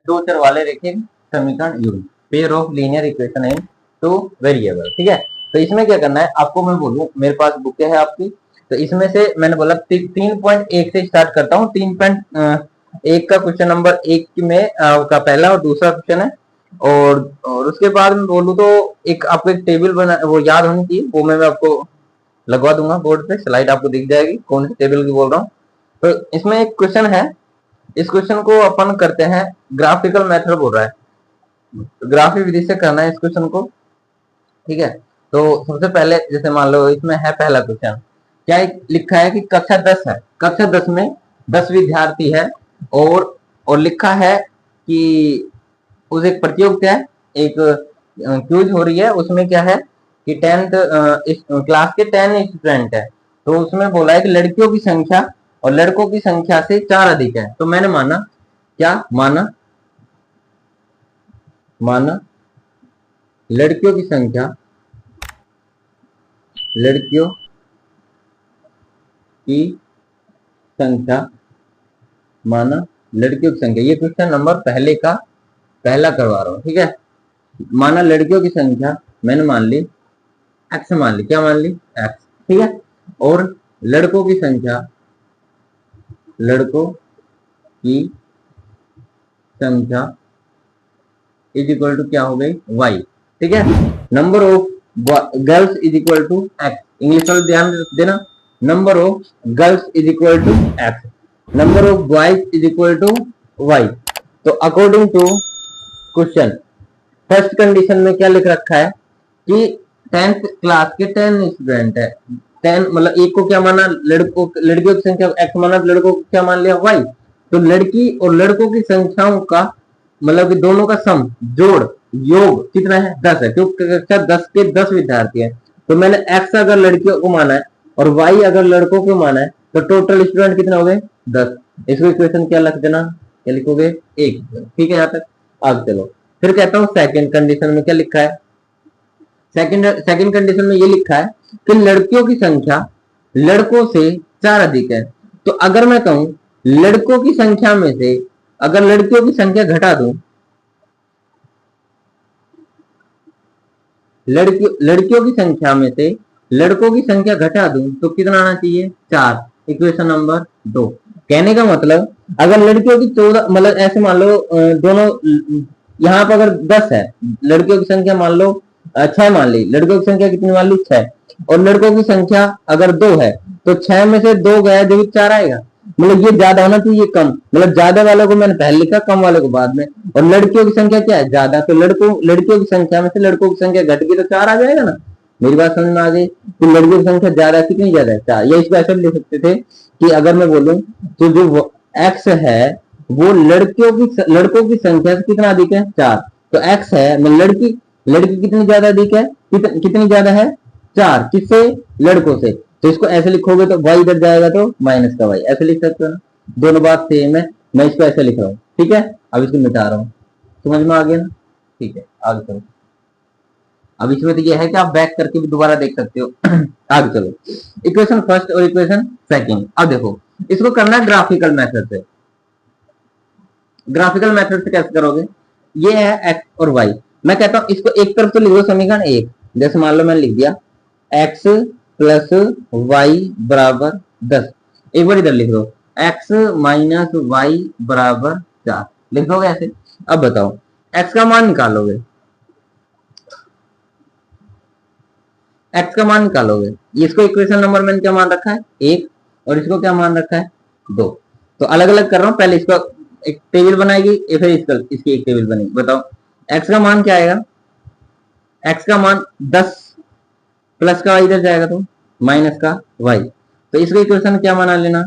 दो चर वाले रेखीय समीकरण use pair of linear equation in two variable. ठीक है, तो इसमें क्या करना है आपको, मैं बोलूं मेरे पास बुक है आपकी, तो इसमें से मैंने बोला 3.1 से स्टार्ट करता हूँ। 3.1 का क्वेश्चन नंबर 1 में का पहला और दूसरा क्वेश्चन है, और उसके बाद मैं बोलूँ तो एक आपको एक टेबल बना वो याद होनी चाहिए, वो मैं आपको लगवा दूंगा बोर्ड पे, स्लाइड आपको दिख जाएगी कौन सी टेबल की बोल रहा हूँ। तो इसमें एक क्वेश्चन है, इस क्वेश्चन को अपन करते हैं ग्राफिकल मेथड बोल रहा है, ग्राफिक विधि से करना है इस क्वेश्चन को। ठीक है, तो सबसे पहले जैसे मान लो इसमें है पहला क्वेश्चन, क्या लिखा है कि कक्षा 10 है, कक्षा 10 में 10 विद्यार्थी है, और लिखा है कि उस एक प्रतियोगिता है, एक क्यूज हो रही है, उसमें क्या है कि 10th क्लास के 10 स्टूडेंट है, तो उसमें बोला है कि लड़कियों की संख्या और लड़कों की संख्या से 4 अधिक है। तो मैंने माना, क्या माना, माना लड़कियों की संख्या, लड़कियों की संख्या, माना लड़कियों की संख्या, ये क्वेश्चन नंबर पहले का पहला करवा रहा हूं। ठीक है, माना लड़कियों की संख्या मैंने मान ली एक्स, मान ली क्या मान ली एक्स। ठीक है, और लड़कों की संख्या, लड़कों की संख्या इज इक्वल टू क्या हो गई वाई। ठीक है, number of girls is equal to X, English वाले ध्यान देना, number of girls is equal to X, number of boys is equal to Y. तो according to question first condition में क्या लिख रखा है कि 10th क्लास के 10 स्टूडेंट है, 10 मतलब एक को क्या माना लड़कों, लड़कियों की संख्या एक्स माना, लड़कों को क्या मान लिया वाई। तो लड़की और लड़कों की संख्याओं का मतलब कि दोनों का सम जोड़ योग कितना है 10 है, क्योंकि कक्षा 10 के 10 विद्यार्थी है। तो मैंने एक्स अगर लड़कियों को माना है और वाई अगर लड़कों को माना है, तो टोटल स्टूडेंट कितने हो गए 10। इसको इक्वेशन क्या लिख देना, क्या लिखोगे 1। ठीक है, यहाँ तक आगे चलो, फिर कहता हूँ सेकंड कंडीशन में क्या लिखा है। सेकंड कंडीशन में ये लिखा है कि लड़कियों की संख्या लड़कों से 4 अधिक है। तो अगर मैं कहूं लड़कों की संख्या में से अगर लड़कियों की संख्या घटा दूं, लड़कियों की संख्या में से लड़कों की संख्या घटा दूं तो कितना आना चाहिए 4, इक्वेशन नंबर 2। कहने का मतलब अगर लड़कियों की 14 मतलब ऐसे मान लो दोनों यहाँ पर अगर 10 है, लड़कियों की संख्या मान लो 6 मान ली, लड़कों की संख्या कितनी मान ली 6, और लड़कों की संख्या अगर 2 है, तो 6 में से 2 गया जो 4 आएगा। मतलब ये ज्यादा होना चाहिए कम, मतलब ज्यादा वाले को मैंने पहले लिखा, कम वाले को बाद में। और लड़कियों की संख्या क्या है ज्यादा, तो लड़कियों की संख्या में से लड़कों की संख्या घट गई तो 4 आ जाएगा ना। मेरी बात समझ में आ गई, तो लड़कियों की संख्या ज्यादा कितनी ज्यादा है 4। ये इसको ऐसे लिख सकते थे कि अगर मैं बोलूं तो जो एक्स है वो लड़कों की संख्या से कितना अधिक है 4, तो एक्स है मैं लड़की कितनी ज्यादा अधिक है, कितनी ज्यादा है 4, किससे लड़कों से। तो इसको ऐसे लिखोगे तो y इधर जाएगा तो माइनस का y, ऐसे लिख सकते हो ना, दोनों बात सेम है, मैं इसको ऐसे लिख रहा हूँ। ठीक है, अब इसको मिटा रहा हूँ, समझ में आ गया ना। ठीक है, आगे चलो। अब इसमें तो ये है कि आप बैक करके भी दोबारा देख सकते हो। आगे चलो, इक्वेशन फर्स्ट और इक्वेशन सेकंड। अब देखो इसको करना है ग्राफिकल मेथड से। ग्राफिकल मेथड से कैसे करोगे, ये है एक्स और वाई, मैं कहता हूं इसको एक तरफ तो लिख दो समीकरण 1, जैसे मान लो मैंने लिख दिया एक्स प्लस वाई बराबर 10, एक बार इधर लिख दो एक्स माइनस वाई बराबर 4, लिख दोगे ऐसे। अब बताओ एक्स का मान निकालोगे, एक्स का मान निकालोगे, इसको इक्वेशन नंबर मैंने क्या मान रखा है 1, और इसको क्या मान रखा है 2। तो अलग अलग कर रहा हूं, पहले इसको एक टेबल बनाएगी, फिर इसकी एक टेबल बनेगी। बताओ एक्स का मान क्या आएगा, एक्स का मान 10 प्लस का इधर जाएगा तो माइनस का वाई, तो इसको इक्वेशन क्या बना लेना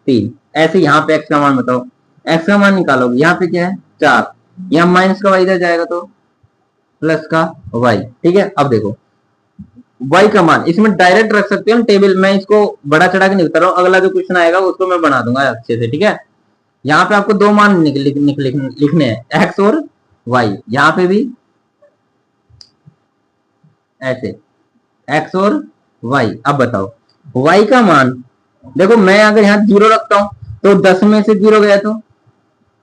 3। ऐसे यहाँ पे एक्स का मान बताओ, एक्स का मान निकालोगे, यहाँ पे क्या है 4, यहाँ माइनस का वाई इधर जाएगा तो प्लस का वाई। ठीक है, अब देखो y का मान इसमें डायरेक्ट रख सकते हो टेबल, मैं इसको बड़ा चढ़ा के नहीं बता रहा हूँ, अगला जो क्वेश्चन आएगा उसको मैं बना दूंगा अच्छे से। ठीक है, यहाँ पे आपको 2 मान लिखने हैं x और y, यहाँ पे भी ऐसे x और y। अब बताओ y का मान देखो, मैं अगर यहाँ 0 रखता हूं तो 10 में से 0 गया तो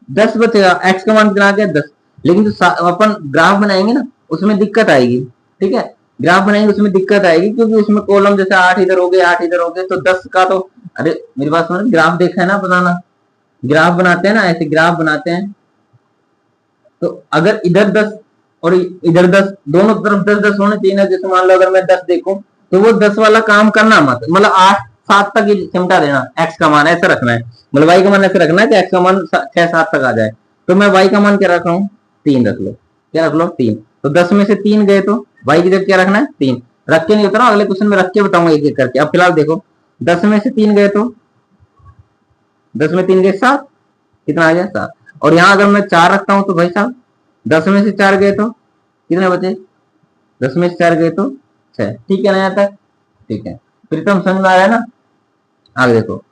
10 बचेगा, एक्स का मान कितना आ गया 10। लेकिन जो अपन ग्राफ बनाएंगे ना उसमें दिक्कत आएगी, ठीक है। ग्राफ बनाएंगे उसमें दिक्कत आएगी क्योंकि उसमें कॉलम जैसे 8 इधर हो गए 8 इधर हो गए तो 10 का तो, अरे मेरी बात समझ, ग्राफ देखा है ना बनाना, ग्राफ बनाते हैं ना, ऐसे ग्राफ बनाते हैं। तो अगर इधर 10 और इधर 10, दोनों तरफ 10 10 होने चाहिए ना। जैसे मान लो अगर मैं 10 देखूं तो वो 10 वाला काम करना मत, मतलब 8 7 तक ही चिमटा देना, एक्स का मान ऐसा रखना है, मतलब वाई का मान ऐसा रखना है कि एक्स का मान 6 7 तक आ जाए। तो मैं वाई का मान क्या रख रहा हूँ, 3 रख लो, क्या रख लो 3। तो 10 में से 3 गए तो वाई की जगह क्या रखना है 3। रख के नहीं होता ना, अगले क्वेश्चन में रख के बताऊंगा एक एक करके। अब फिलहाल देखो 10 में से 3 गए तो 10 में 3 गए 7, कितना आ गया 7। और यहाँ अगर मैं 4 रखता हूं तो भाई साहब 10 में से 4 गए तो कितने बचे, 10 में से 4 गए तो 6। ठीक है ना यहाँ तक, ठीक है। प्रीतम समझ में आ रहा है ना। आगे देखो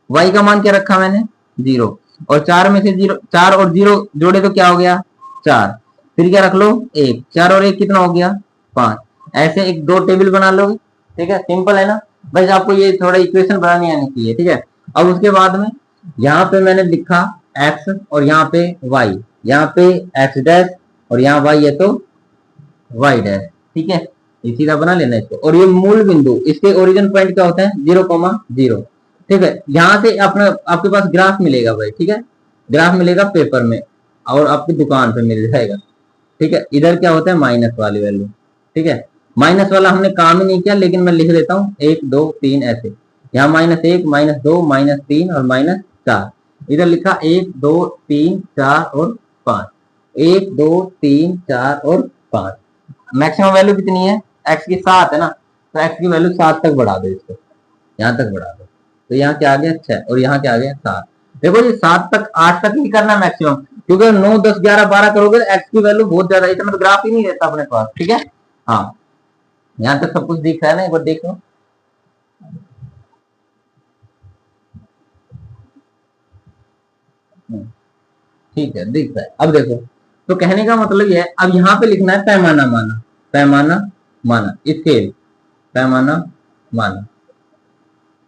y का मान क्या रखा मैंने 0, और 4 में से 0, 4 और 0 जोड़े तो क्या हो गया 4। फिर क्या रख लो 1, 4 और 1 कितना हो गया 5। ऐसे एक दो टेबल बना लो, ठीक है, सिंपल है ना। बस आपको ये थोड़ा इक्वेशन बनानी आनी चाहिए, ठीक है। अब उसके बाद में यहाँ पे मैंने लिखा x और यहाँ पे y, यहाँ पे x डैश और यहाँ y है तो y डैश, ठीक है। ये सीधा बना लेना इसको। और ये मूल बिंदु, इसके ओरिजिन पॉइंट क्या होता है 0,0, ठीक है। यहाँ से अपना आपके पास ग्राफ मिलेगा भाई, ठीक है, ग्राफ मिलेगा पेपर में और आपकी दुकान पे मिल जाएगा, ठीक है। इधर क्या होता है माइनस वाली वैल्यू, ठीक है। माइनस वाला हमने काम ही नहीं किया, लेकिन मैं लिख देता हूँ 1 2 3 ऐसे। यहाँ -1 -2 -3 और -4। इधर लिखा 1 2 3 4 और 5, 1 2 3 4 और 5। मैक्सिमम वैल्यू कितनी है एक्स की 7 है ना, तो एक्स की वैल्यू 7 तक बढ़ा दो, इसको यहाँ तक बढ़ा दो। तो यहाँ क्या आ गया 6 और यहाँ क्या आ गया 7। देखो ये 7 तक 8 तक ही करना मैक्सिमम, क्योंकि 9 10 11 12 करोगे तो एक्स की वैल्यू बहुत ज्यादा, इतना तो ग्राफ ही नहीं रहता अपने पास, ठीक है। हाँ यहाँ तक सब कुछ दिख रहा है ना, एक बार देख लो। ठीक है दिख रहा है, अब देखो। तो कहने का मतलब ये है, अब यहाँ पे लिखना है पैमाना माना, पैमाना माना स्केल, पैमाना माना।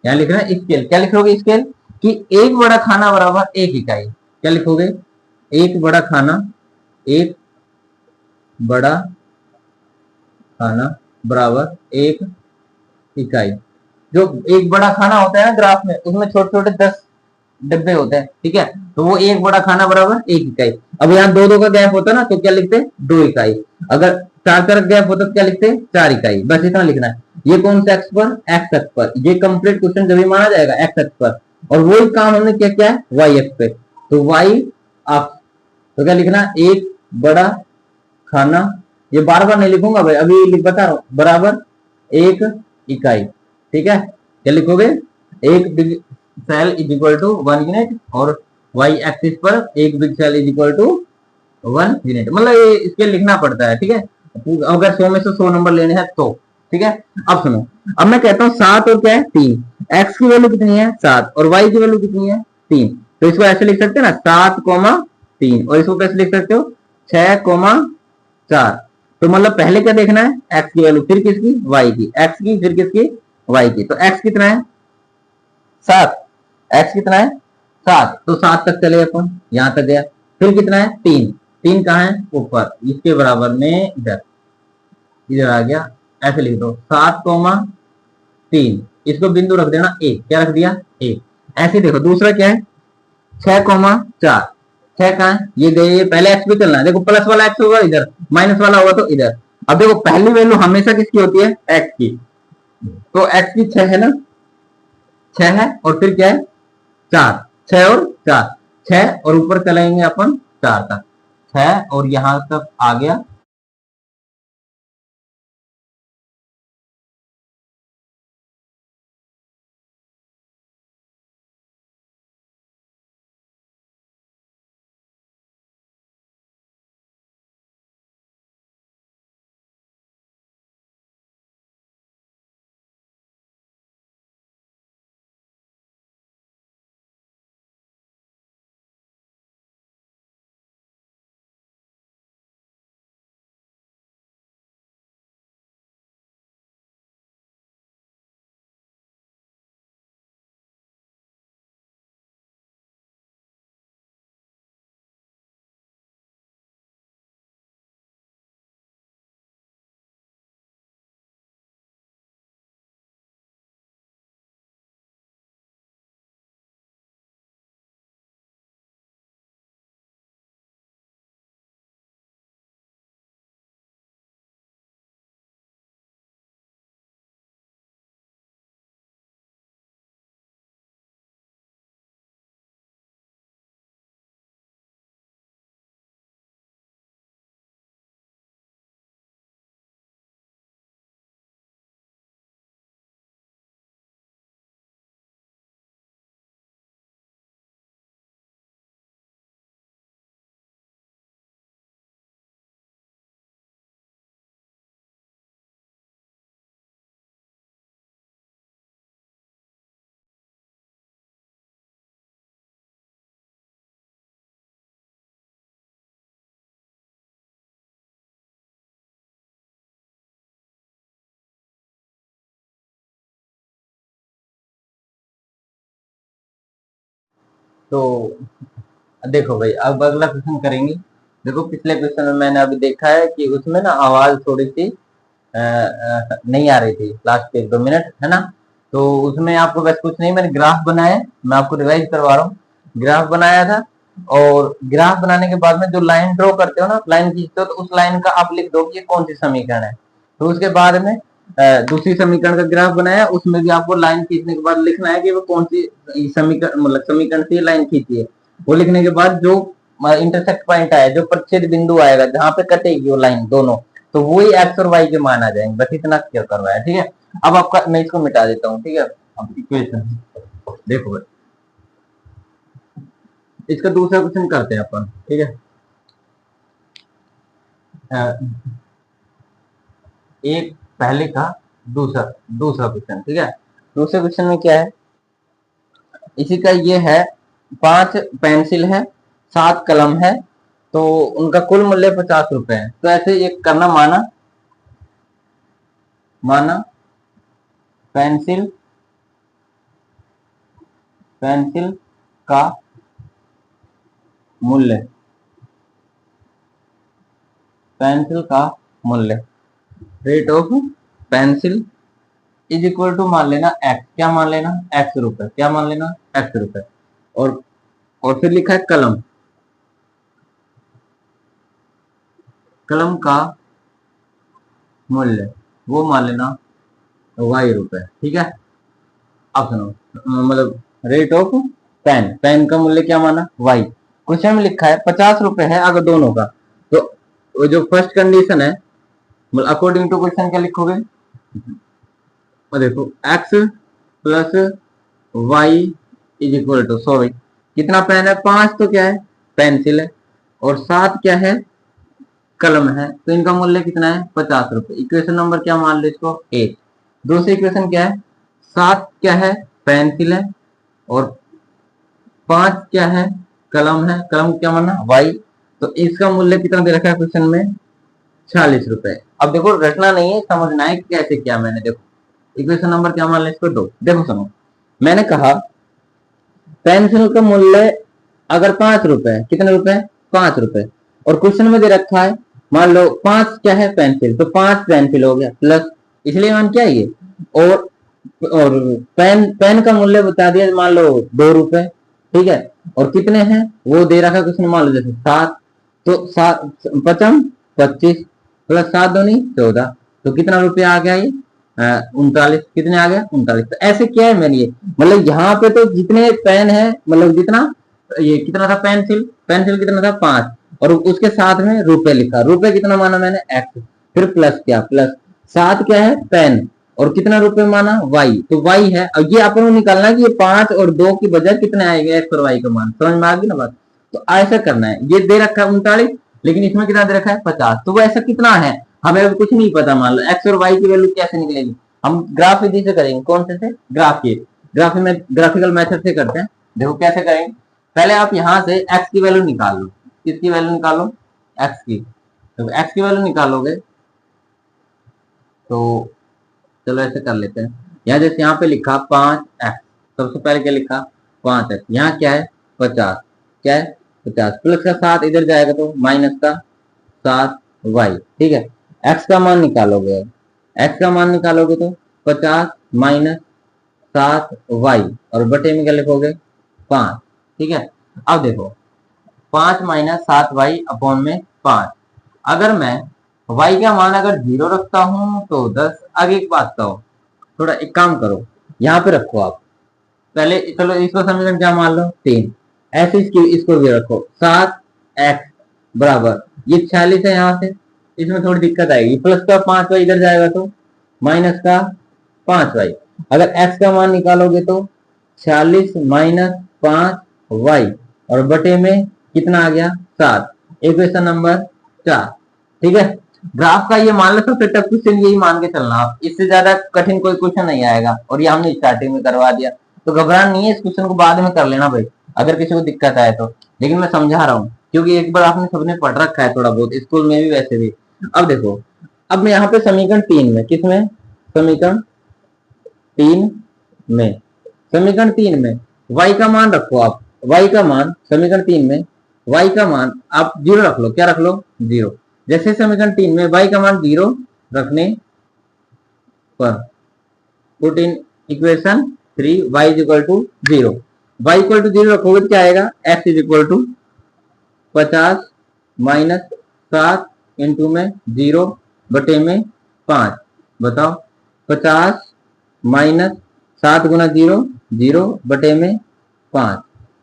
यहाँ लिख रहे हैं स्केल, क्या लिखोगे स्केल कि एक बड़ा खाना बराबर एक इकाई, क्या लिखोगे एक बड़ा खाना, एक बड़ा खाना बराबर एक इकाई। जो एक बड़ा खाना होता है ना ग्राफ में, उसमें छोटे छोटे 10 डब्बे होते हैं, ठीक है। तो वो एक बड़ा खाना बराबर एक इकाई। अब यहाँ दो दो का गैप होता ना तो क्या लिखते 2 इकाई। अगर 4 4 गैप होता तो क्या लिखते 4 इकाई। बस इतना लिखना है। ये कौन सा एक्स पर, एक्स एक्स पर। ये कंप्लीट क्वेश्चन जब भी माना जाएगा एक्स एक्स पर, और वही काम हमने क्या किया है वाई एक्स पे। तो वाई अक्स, तो क्या लिखना एक बड़ा खाना, ये बार बार नहीं लिखूंगा भाई, अभी लिख बता रहा हूं, बराबर एक इकाई, ठीक है। क्या लिखोगे एक big cell is equal to 1 unit, और वाई एक्सिस पर एक big cell is equal to 1 unit. मतलब ये इसके लिखना पड़ता है, ठीक है, अगर 100 में से 100 नंबर लेने हैं तो, ठीक है। अब सुनो, अब मैं कहता हूँ 7 और क्या है 3, एक्स की वैल्यू कितनी है 7 और वाई की वैल्यू कितनी है 3। तो इसको ऐसे लिख सकते हैं ना 7,3, और इसको कैसे लिख सकते हो 6,4। तो मतलब पहले क्या देखना है एक्स की वैल्यू, फिर किसकी वाई की, एक्स की फिर किसकी वाई की। तो एक्स कितना है 7, एक्स कितना है 7, तो 7 तक चले अपन, यहां तक गया। फिर कितना है 3, 3 कहाँ है ऊपर इसके बराबर में, इधर इधर आ गया। ऐसे लिख दो 7,3, इसको बिंदु रख देना एक, क्या रख दिया एक। ऐसे देखो दूसरा क्या है 6,4, 6 कहाँ है ये गए, ये पहले एक्स पे चलना है। देखो प्लस वाला एक्स होगा इधर, माइनस वाला होगा तो इधर। अब देखो पहली वैल्यू हमेशा किसकी होती है एक्स की, तो एक्स की 6 है ना, 6 है और फिर क्या है 4, 6 और 4, 6 और ऊपर चलेंगे अपन 4 तक, 6 और यहां तक आ गया तो देखो भाई, अब अगला क्वेश्चन करेंगे। देखो पिछले क्वेश्चन में मैंने अभी देखा है कि उसमें ना आवाज थोड़ी सी नहीं आ रही थी लास्ट के 2 मिनट, है ना। तो उसमें आपको बस कुछ नहीं, मैंने ग्राफ बनाया, मैं आपको रिवाइज करवा रहा हूँ। ग्राफ बनाया था, और ग्राफ बनाने के बाद में जो लाइन ड्रॉ करते हो ना, लाइन खींचते हो, तो उस लाइन का आप लिख दो कि ये कौन सी समीकरण है। तो उसके बाद में दूसरी समीकरण का ग्राफ बनाया, उसमें भी आपको लाइन खींचने के बाद लिखना है कि वो कौन सी समीकरण, मतलब समीकरण से लाइन खींची है। वो लिखने के बाद जो इंटरसेक्ट पॉइंट आया, जो प्रतिच्छेद बिंदु आएगा जहां पे कटेगी वो लाइन दोनों, तो वही एक्स और वाई के मान आ जाएंगे। बस इतना क्या करवाया, ठीक है। अब आपका, मैं इसको मिटा देता हूँ, ठीक है। अब इक्वेशन देखो भाई, इसका दूसरा क्वेश्चन करते हैं अपन, ठीक है। एक पहले का दूसरा दूसरा क्वेश्चन, ठीक है। दूसरे क्वेश्चन में क्या है, इसी का ये है, 5 पेंसिल है, 7 कलम है, तो उनका कुल मूल्य 50 रुपए है। तो ऐसे ये करना, माना माना पेंसिल पेंसिल का मूल्य, पेंसिल का मूल्य, rate of pencil is equal to मान लेना एक्स, क्या मान लेना, एक्स रुपए, क्या मान लेना, एक्स रुपए। और फिर लिखा है कलम, कलम का मूल्य वो मान लेना वाई रुपए, ठीक है। अब सुनो, मतलब रेट ऑफ पेन, पेन का मूल्य क्या माना, वाई। क्वेश्चन में लिखा है 50 रुपए है अगर दोनों का, तो वो जो फर्स्ट कंडीशन है, मतलब अकॉर्डिंग टू क्वेश्चन क्या लिखोगे, और देखो x plus y is equal to, sorry कितना पेन है, 5 तो क्या है, पेंसिल है, और 7 क्या है, कलम है, तो इनका मूल्य कितना है, 50 रुपए। इक्वेशन नंबर क्या मान लो इसको, 1। दूसरी इक्वेशन क्या है, 7 क्या है, पेंसिल है, और 5 क्या है, कलम है, कलम क्या माना, वाई। तो इसका मूल्य कितना दे रखा है क्वेश्चन में, 46 रुपए। अब देखो रटना नहीं है, समझना है कि कैसे क्या, मैंने देखो इक्वेशन नंबर क्या मान लिया इसको, 2। देखो सुनो, मैंने कहा पेंसिल का मूल्य अगर 5 रुपए है, कितने रुपए, 5 रुपए, और क्वेश्चन में दे रखा है, मान लो 5 क्या है, पेंसिल, तो 5 पेंसिल हो गया प्लस, इसलिए मान क्या है ये, और और पेन पेन का मूल्य बता दिया, मान लो 2 रुपए, ठीक है। और कितने हैं वो दे रखा है क्वेश्चन, मान लो जैसे 7, तो 7 पचम 25 प्लस 7 दूनी 14, तो कितना रुपया आ गया ये, 39। कितने आ गया, 39। तो ऐसे क्या है मैंने ये, मतलब यहाँ पे तो जितने पेन है, मतलब जितना ये कितना था, पेंसिल पेंसिल कितना था, 5, और उसके साथ में रुपए लिखा, रुपए कितना माना मैंने, एक्स, फिर प्लस क्या, प्लस 7 क्या है, पेन, और कितना रुपए माना, वाई, तो वाई है। और ये अपन को निकालना है कि ये 5 और 2 की बजाय कितने आएगा, एक्स और वाई का मान, समझ में आ गई ना बात। तो ऐसा करना है, ये दे रखा है 39, लेकिन इसमें कितना दे रखा है, 50, तो वो ऐसा कितना है हमें अभी कुछ नहीं पता। मान लो एक्स और वाई की वैल्यू कैसे निकलेगी, हम ग्राफ विधि से करेंगे, कौन से ग्राफ की, ग्राफिकल मेथड से करते हैं। देखो कैसे करेंगे, पहले आप यहां से एक्स की वैल्यू निकाल लो, किसकी वैल्यू निकालो, एक्स की। तो एक्स की वैल्यू निकालोगे तो चलो ऐसे कर लेते हैं, यहाँ जैसे यहाँ पे लिखा 5x, सबसे पहले क्या लिखा, 5x, यहाँ क्या है, 50, क्या है, 50, प्लस का 7 इधर जाएगा तो माइनस का 7y, ठीक है। x का मान निकालोगे, x का मान निकालोगे तो 50 माइनस 7y, और बटे में क्या लिखोगे, 5, ठीक है। अब देखो 5 माइनस 7y अपॉन में 5, अगर मैं y का मान अगर 0 रखता हूं तो 10, आगे एक बात कहो, थोड़ा एक काम करो, यहाँ पे रखो आप पहले, चलो इसको समीकरण क्या मान लो, 3, ऐसे इसको भी रखो, 7x बराबर, ये 46 है, यहाँ से इसमें थोड़ी दिक्कत आएगी, प्लस का 5y इधर जाएगा तो माइनस का 5y, अगर x का मान निकालोगे तो 46 माइनस 5y, और बटे में कितना आ गया, 7, इक्वेशन नंबर 4, ठीक है। ग्राफ का ये मान लो सबसे टफ क्वेश्चन यही मान के चलना आप, इससे ज्यादा कठिन कोई क्वेश्चन नहीं आएगा, और ये हमने स्टार्टिंग में करवा दिया, तो घबराना नहीं है, इस क्वेश्चन को बाद में कर लेना भाई, अगर किसी को दिक्कत आए तो। लेकिन मैं समझा रहा हूँ क्योंकि एक बार आपने सबने पढ़ रखा है थोड़ा बहुत, स्कूल में भी वैसे भी। अब देखो, अब मैं यहाँ पे समीकरण 3 में, किसमें, समीकरण 3 में, समीकरण 3 में y का मान रखो आप, y का मान समीकरण 3 में y का मान आप 0 रख लो, क्या रख लो 0। जैसे समीकरण 3 में y का मान 0 रखने पर put in equation 3 y is equal to 0, y equal to 0 रखोगे तो क्या आएगा x is equal to 50 minus 7 into में 0 बटे में 5। बताओ 50 माइनस 7 गुना 0 0 बटे में 5,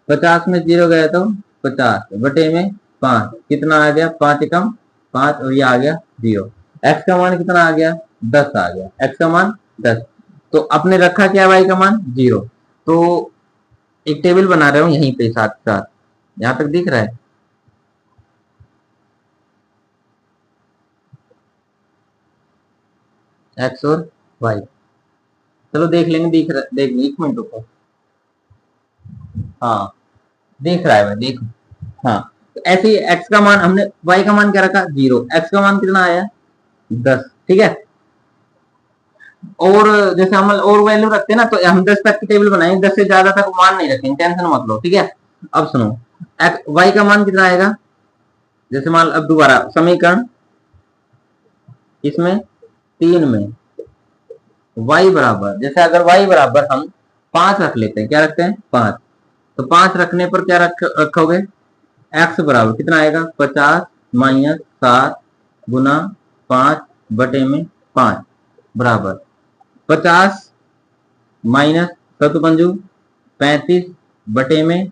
50 में 0 गया तो 50 बटे में 5 कितना आ गया 5 एकम 5 और ये आ गया 0। x का मान कितना आ गया 10 आ गया, x का मान 10। तो आपने रखा क्या y का मान 0। तो एक टेबल बना रहे हो यहीं पे साथ साथ, यहां तक दिख रहा है x और y। चलो देख लेंगे, दिख रहा देख 1 मिनट रुको। हाँ देख रहा है भाई देखो। हाँ तो ऐसे ही x का मान हमने y का मान क्या रखा 0, x का मान कितना आया 10, ठीक है। और जैसे हम और वैल्यू रखते हैं ना तो हम 10 तक की टेबल बनाएंगे, 10 से ज्यादा तक मान नहीं रखेंगे, टेंशन मत लो, ठीक है। अब सुनो y का मान कितना आएगा, जैसे मान अब दोबारा समीकरण इसमें 3 में y बराबर, जैसे अगर y बराबर हम 5 रख लेते हैं, क्या रखते हैं 5, तो 5 रखने पर क्या रखोगे x बराबर कितना आएगा 50 माइनस 7 गुना 5 बटे में 5 बराबर 50 माइनस 35 बटे में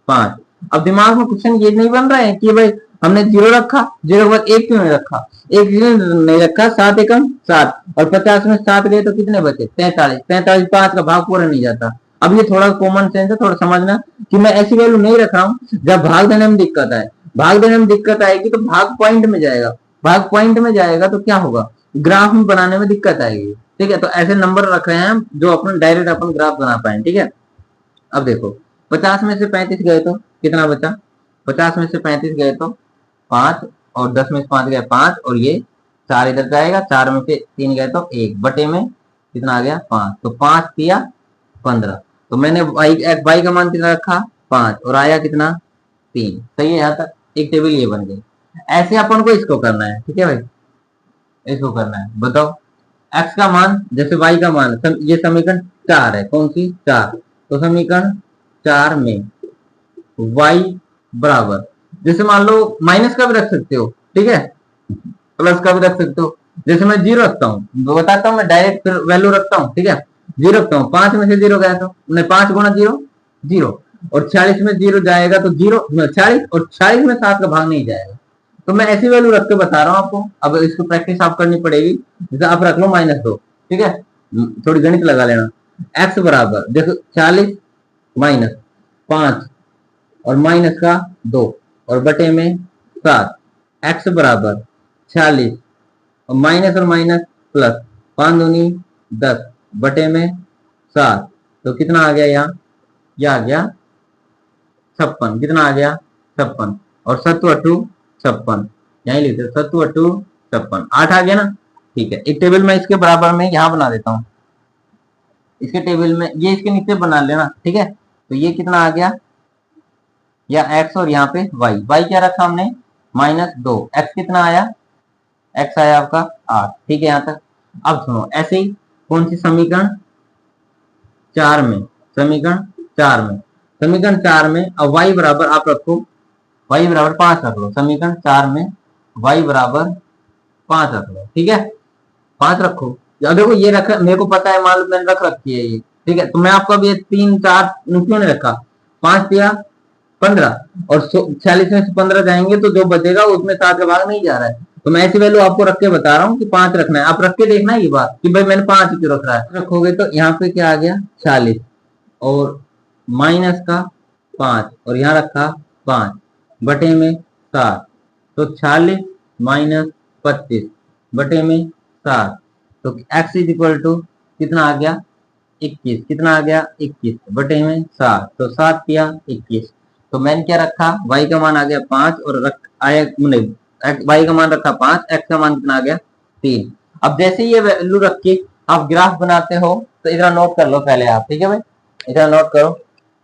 5। अब दिमाग में क्वेश्चन ये नहीं बन रहा है कि भाई हमने 0 रखा, 0 के बाद 1 क्यों नहीं रखा, 1 क्यों नहीं रखा, 7 एकम 7 और 50 में 7 गए तो कितने बचे 43, 45 5 का भाग पूरा नहीं जाता। अब ये थोड़ा कॉमन सेंस है, थोड़ा समझना कि मैं ऐसी वैल्यू नहीं रख रहा हूं जब भाग देने में दिक्कत आए। भाग देने में दिक्कत आएगी तो भाग पॉइंट में जाएगा, भाग पॉइंट में जाएगा तो क्या होगा ग्राफ में बनाने में दिक्कत आएगी, ठीक है। तो ऐसे नंबर रख रहे हैं जो अपन डायरेक्ट अपन ग्राफ बना पाए, ठीक है। अब देखो 50 में से 35 गए तो कितना बचा, 50 में से 35 गए तो 5 और 10 में से 5 गया 5 और ये 4 इधर जाएगा, 4 में से 3 गए तो 1 बटे में कितना आ गया 5, तो 5 दिया 15। तो मैंने y का मान कितना रखा 5 और आया कितना 3, सही है। यहाँ तक एक टेबल ये बन गई। ऐसे अपन को इसको करना है, ठीक है भाई, इसको करना है। बताओ x का मान जैसे y का मान, ये समीकरण 4 है, कौन सी 4, तो समीकरण 4 में y बराबर, जैसे मान लो माइनस का भी रख सकते हो, ठीक है, प्लस का भी रख सकते हो। जैसे मैं 0 रखता हूँ, बताता हूँ मैं डायरेक्ट वैल्यू रखता हूँ, ठीक है। 0 रखता हूँ, 5 में से 0 गया तो 5 गुना 0 0 और 46 में 0 जाएगा तो 0 46 और 46 में 7 का भाग नहीं जाएगा। तो मैं ऐसी वैल्यू रख के बता रहा हूँ आपको। अब इसको प्रैक्टिस आप करनी पड़ेगी। जैसे आप रख लो -2, ठीक है, थोड़ी गणित लगा लेना। x बराबर देखो 40 माइनस 5 और माइनस का 2 और बटे में 7, x बराबर 46 और माइनस प्लस 5 दूनी 10 बटे में 7, तो कितना आ गया यहाँ, यह आ गया 56, कितना आ गया 56 और 7 8 56, यही लिखते 7 8 56, 8 आ गया ना, ठीक है। एक टेबल में इसके बराबर में यहाँ बना देता हूँ, इसके टेबल में ये इसके नीचे बना लेना, ठीक है। तो ये कितना आ गया, या x और यहाँ पे y क्या रखा हमने -2, x कितना आया, x आया आपका 8, ठीक है यहाँ तक। अब सुनो ऐसे ही कौन सी समीकरण 4 में, समीकरण 4 में अब y बराबर आप रखो, y बराबर 5 रख लो, समीकरण 4 में y बराबर 5 रख लो, ठीक है, 5 रखो। या देखो ये रख, मेरे को पता है, मान लो मैंने रख रखी है ये, ठीक है, तो मैं आपको अब ये 3 4 क्यों नहीं रखा, 5 दिया 15 और 46 में से 15 जाएंगे तो जो बचेगा उसमें 7 का भाग नहीं जा रहा है। तो मैं ऐसी वैल्यू आपको रख के बता रहा हूँ कि 5 रखना है, आप रख के देखना ये बात कि भाई मैंने 5 क्यों रख रहा है। रखोगे तो यहाँ पे क्या आ गया 40 और माइनस का 5 और यहाँ रखा 5 बटे में 7, तो 40 माइनस 25 बटे में 7, तो x इज इक्वल टू कितना आ गया 21, कितना आ गया 21 बटे में 7, तो 7 किया 21। तो मैंने क्या रखा, y का मान आ गया 5 और आया नहीं, y का मान रखा 5, x का मान कितना आ गया 3। अब जैसे ये वैल्यू रख के आप ग्राफ बनाते हो तो इधर नोट कर लो पहले आप, ठीक है भाई, इधर नोट करो,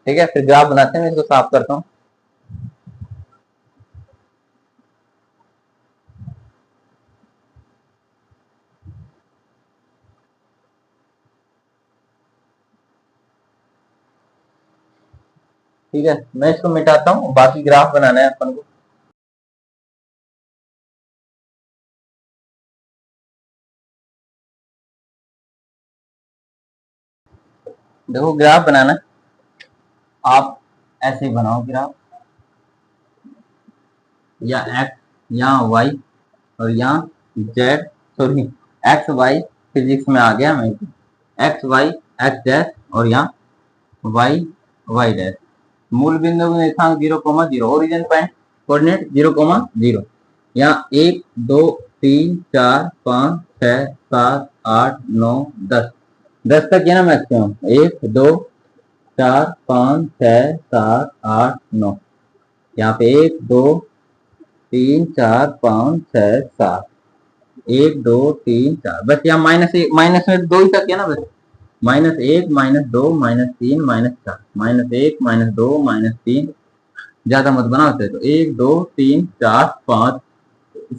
ठीक है, फिर ग्राफ बनाते हैं, मैं इसको साफ करता हूँ। ठीक है, मैं इसको मिटाता हूँ, बाकी ग्राफ बनाना है अपन को। देखो ग्राफ बनाना, आप ऐसे ही बनाओ ग्राफ, या एक्स, यहाँ वाई, और यहाँ z, sorry x y, physics में आ गया मैं, एक्स वाई एक्स डैश, और यहाँ वाई वाई डैश। मूल बिंदु में रेखांक 0,0, ओरिजिन पॉइंट कोऑर्डिनेट 0,0। यहाँ 1 2 3 4 5 6 7 8 9 10, 10 तक है ना मैक्सिमम। 1 2 4 5 6 7 8 9, यहाँ पे 1 2 3 4 5 6 7, 1 2 3 4, बस यहाँ माइनस में 2 ही तक है ना बस। -1 -2 -3 -4, -1 -2 -3, ज्यादा मत बनाओ तो 1 2 3 4 5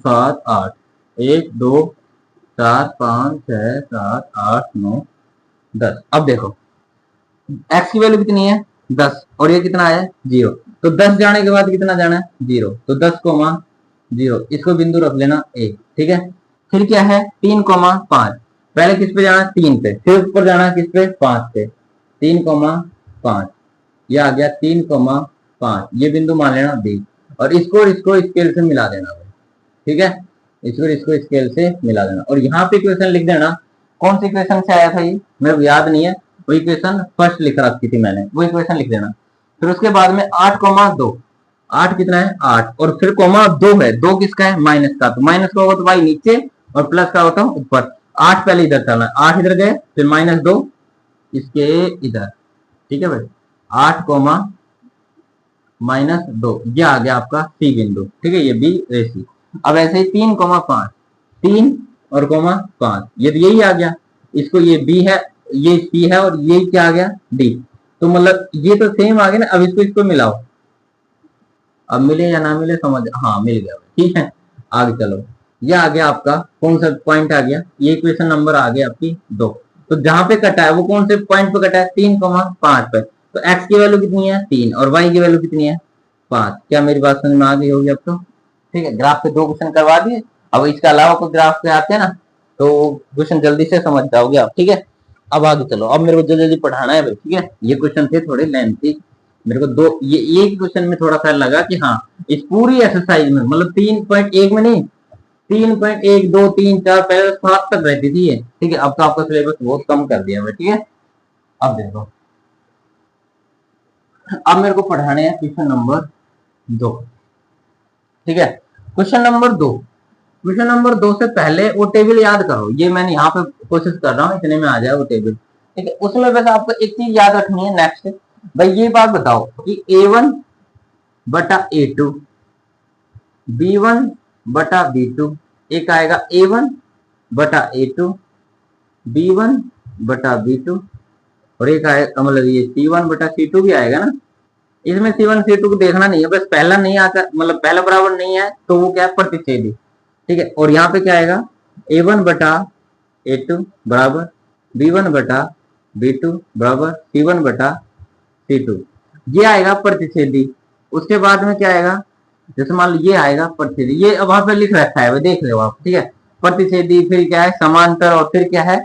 7 8, 1 2 4 5 6 7 8 9 10। अब देखो x की वैल्यू कितनी है 10, और ये कितना है 0, तो 10 जाने के बाद कितना जाना है 0, तो 10,0, इसको बिंदु रख लेना 1। ठीक है, फिर क्या है 3,5, पहले किस पे जाना है 3 पे, फिर ऊपर जाना है किस पे 5 पे, 3,5, ये आ गया 3,5, ये बिंदु मान लेना B, और इसको स्केल से मिला देना। ठीक है, इसको स्केल से मिला देना, और यहाँ पे इक्वेशन लिख देना। कौन सी इक्वेशन से आया था ये मेरे को याद नहीं है, वो इक्वेशन फर्स्ट लिख रखी थी मैंने, वो इक्वेशन लिख देना। फिर उसके बाद में 8,2, 8 कितना है 8, और फिर कोमा 2 है, 2 किसका है माइनस का, तो माइनस का होगा तो भाई नीचे, और प्लस का होता ऊपर। 8 पहले इधर चलना, 8 इधर गए, फिर -2 इसके इधर। ठीक है भाई, 8, -2, ये आ गया आपका सी बिंदु। ठीक है, ये बी सी। अब ऐसे ही 3,5, 3 और 5, ये तो यही आ गया, इसको ये बी है, ये सी है, और ये क्या आ गया डी, तो मतलब ये तो सेम आ गया ना। अब इसको मिलाओ, अब मिले या ना मिले समझ, हाँ मिल गया। ठीक है, आगे चलो, ये आ गया आपका कौन सा पॉइंट आ गया, ये इक्वेशन नंबर आ गया आपकी 2। तो जहां पे कटा है वो कौन से पॉइंट पे कटा है 3,5 पे, तो x की वैल्यू कितनी है 3, और y की वैल्यू कितनी है 5। क्या मेरी बात समझ में आ गई होगी अब तो। ठीक है, ग्राफ पे 2 क्वेश्चन करवा दिए, अब इसके अलावा कोई ग्राफ पे आते हैं ना तो क्वेश्चन जल्दी से समझ जाओगे आप। ठीक है, अब आगे चलो, अब मेरे को जल्दी जल्दी पढ़ाना है भाई। ठीक है, ये क्वेश्चन थे थोड़े लेंथी, मेरे को दो ये एक क्वेश्चन में थोड़ा सा लगा कि हाँ इस पूरी एक्सरसाइज में, मतलब 3.1 में नहीं, 3.1 2 3 4 पहले 7 तक रहती थी ये। ठीक है, अब तो आपका सिलेबस बहुत कम कर दिया है। ठीक है, अब देखो, अब मेरे को पढ़ाने हैं क्वेश्चन नंबर 2। ठीक है, क्वेश्चन नंबर 2, क्वेश्चन नंबर 2 से पहले वो टेबल याद करो, ये मैंने यहाँ पे कोशिश कर रहा हूँ इतने में आ जाए वो टेबल। ठीक है, उसमें बस आपको एक चीज याद रखनी है नेक्स्ट भाई, ये बात बताओ कि A1 बटा A2, B1 बटा B2, एक आएगा A1 बटा A2, B1 बटा B2, और एक आएगा मतलब ये C1 बटा C2 भी आएगा ना। इसमें C1 C2 को देखना नहीं है, बस पहला नहीं आता, मतलब पहला बराबर नहीं है तो वो क्या है प्रतिच्छेदी। ठीक है, और यहाँ पे क्या आएगा A1 बटा A2 बराबर B1 बटा B2 बराबर C1 बटा C2, ये आएगा प्रतिच्छेदी। उसके बाद में क्या आएगा, जैसे मान लो ये आएगा प्रतिच्छेदी, ये अब वहां पे लिख रखा है देख लो आप। ठीक है, प्रतिच्छेदी, फिर क्या है समांतर, और फिर क्या है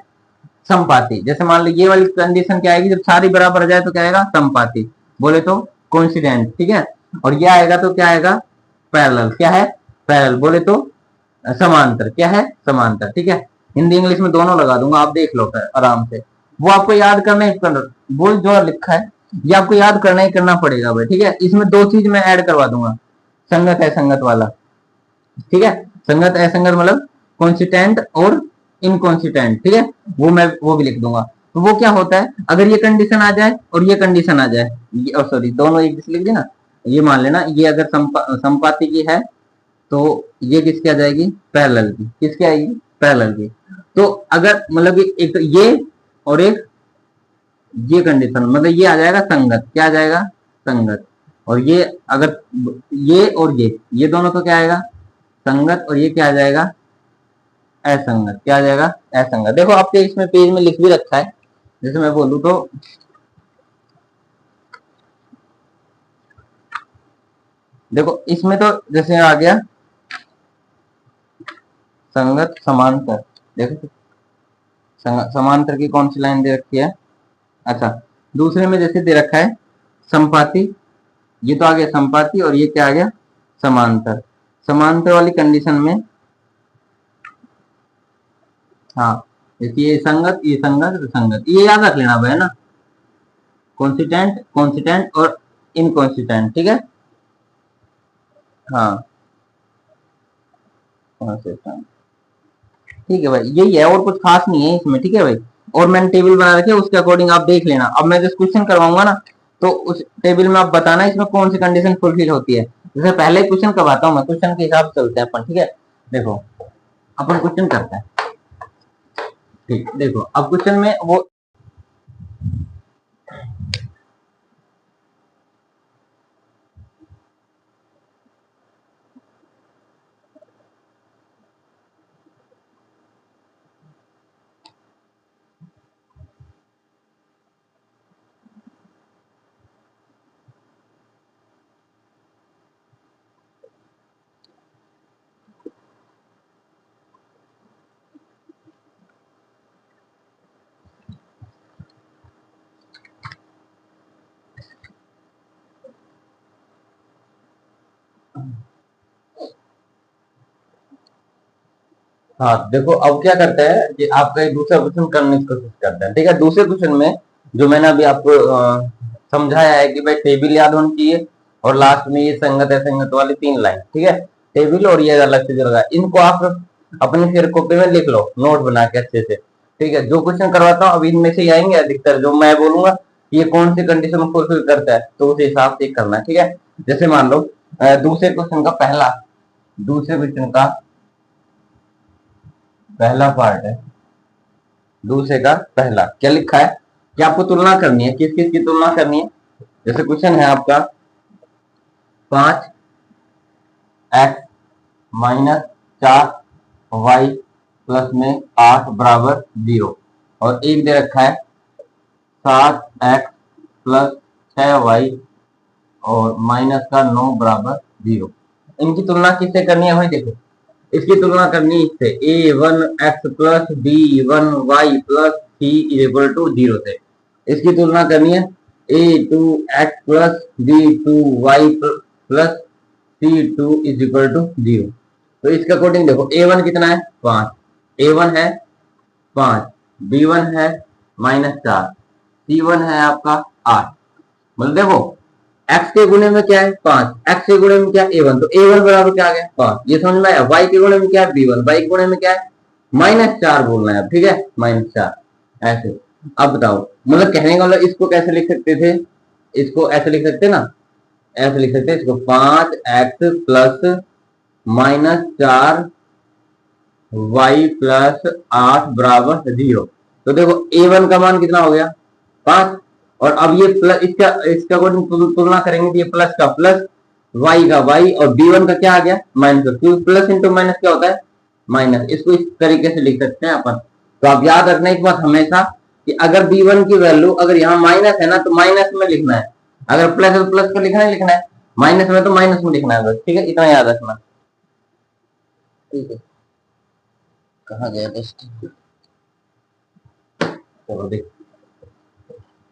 समपाती। जैसे मान लो ये वाली कंडीशन क्या आएगी, जब सारी बराबर आ जाए तो क्या आएगा समपाती, बोले तो कोइंसिडेंट। ठीक है, और ये आएगा तो क्या आएगा पैरेलल, क्या है पैरेलल, बोले तो समांतर, क्या है समांतर। ठीक है, हिंदी इंग्लिश में दोनों लगा दूंगा, आप देख लो आराम से। वो आपको याद करना ही बोल जो लिखा है ये आपको याद करना ही करना पड़ेगा भाई। ठीक है, इसमें 2 चीज मैं ऐड करवा दूंगा, संगत है संगत वाला। ठीक है, संगत असंगत मतलब कॉन्सिस्टेंट और इनकॉन्सिस्टेंट। ठीक है, वो भी लिख दूंगा। तो वो क्या होता है, अगर ये कंडीशन आ जाए और ये कंडीशन आ जाए, सॉरी दोनों एक जैसे लिख देना, ये मान लेना ये अगर संपाति की है तो ये किसकी आ जाएगी पैरेलल की, किसकी आएगी पैरेलल की। तो अगर मतलब एक तो ये और एक ये कंडीशन मतलब ये आ जाएगा संगत, क्या आ जाएगा संगत। और ये अगर ये और ये दोनों तो क्या आएगा संगत, और ये क्या आ जाएगा असंगत, क्या आ जाएगा असंगत। देखो आपके इसमें पेज में लिख भी रखा है, जैसे मैं बोलूं तो देखो इसमें तो जैसे आ गया संगत समांतर, देखो समांतर की कौन सी लाइन दे रखी है, अच्छा दूसरे में जैसे दे रखा है संपाती, ये तो आ गया संपाती और ये क्या आ गया समांतर। समांतर वाली कंडीशन में हाँ देखिए ये संगत ये संगत तो संगत, ये याद रख लेना भाई ना, कॉन्सिटेंट कॉन्सिटेंट और इनकॉन्सिटेंट, ठीक है। हाँ कॉन्सिस्टेंट, ठीक है भाई यही है, और कुछ खास नहीं है इसमें, ठीक है भाई। और मैंने टेबल बना रखी है उसके अकॉर्डिंग आप देख लेना। अब मैं जिस क्वेश्चन करवाऊंगा ना तो उस टेबल में आप बताना इसमें कौन सी कंडीशन फुलफिल होती है। जैसे पहले क्वेश्चन करवाता हूँ मैं, क्वेश्चन के हिसाब से चलते हैं अपन, ठीक है। देखो अपन क्वेश्चन करते हैं, ठीक देखो अब क्वेश्चन में वो हाँ देखो अब क्या करते हैं कि आपका एक दूसरा क्वेश्चन करने की कोशिश करते हैं, ठीक है। दूसरे क्वेश्चन में जो मैंने अभी आपको समझाया है कि भाई टेबल याद होनी चाहिए और लास्ट में ये संगत है संगत वाली 3 लाइन, ठीक है। टेबल और ये अलग से जगह, इनको आप अपने फिर कॉपी में लिख लो नोट बना के अच्छे से, ठीक है। जो क्वेश्चन करवाता हूँ अभी इनमें से ही आएंगे अधिकतर, जो मैं बोलूंगा ये कौन सी कंडीशन फुलफिल करता है तो उस हिसाब से करना है, ठीक है। जैसे मान लो दूसरे क्वेश्चन का पहला, दूसरे क्वेश्चन का पहला पार्ट है, दूसरे का पहला क्या लिखा है कि आपको तुलना करनी है, किस किस की तुलना करनी है। जैसे क्वेश्चन है आपका 5x-4y प्लस में 8 बराबर 0, और एक दे रखा है 7x प्लस 6y और माइनस का 9 बराबर 0। इनकी तुलना किससे करनी है भाई, देखो इसकी तुलना करनी है इससे a1x plus b1y plus c equal to 0 से। इसकी तुलना करनी है a2x plus b2y plus c2 is equal to 0। तो इसके अकॉर्डिंग देखो a1 कितना है 5, a1 है 5, b1 है -4, c1 है आपका 8। मतलब देखो x के गुणे में क्या है 5, x के गुणे में क्या है a1, तो a1 बराबर क्या आ गया 5, ये समझ में आया। y के गुणे में क्या है b1, y के गुणे में क्या है -4 बोलना है, ठीक है -4 ऐसे। अब बताओ मतलब कहने का मतलब इसको कैसे लिख सकते थे, इसको ऐसे लिख सकते ना, ऐसे लिख सकते इसको 5x प्लस -4 y प्लस 8 बराबर 0। तो देखो a1 का मान कितना हो गया 5, और अब ये प्लस इसका इसका तुलना करेंगे तो ये प्लस का प्लस y का y और b1 का क्या आ गया माइनस, क्योंकि प्लस इंटू माइनस क्या होता है माइनस। इसको इस तरीके से लिख सकते हैं अपन। तो आप याद रखना एक बात हमेशा कि अगर b1 की वैल्यू अगर यहाँ माइनस है ना तो माइनस में लिखना है, अगर प्लस है तो प्लस का लिखना ही लिखना है, माइनस में तो माइनस में लिखना है बस, ठीक है इतना याद रखना, ठीक है। कहाँ गया टेस्ट, चलो देख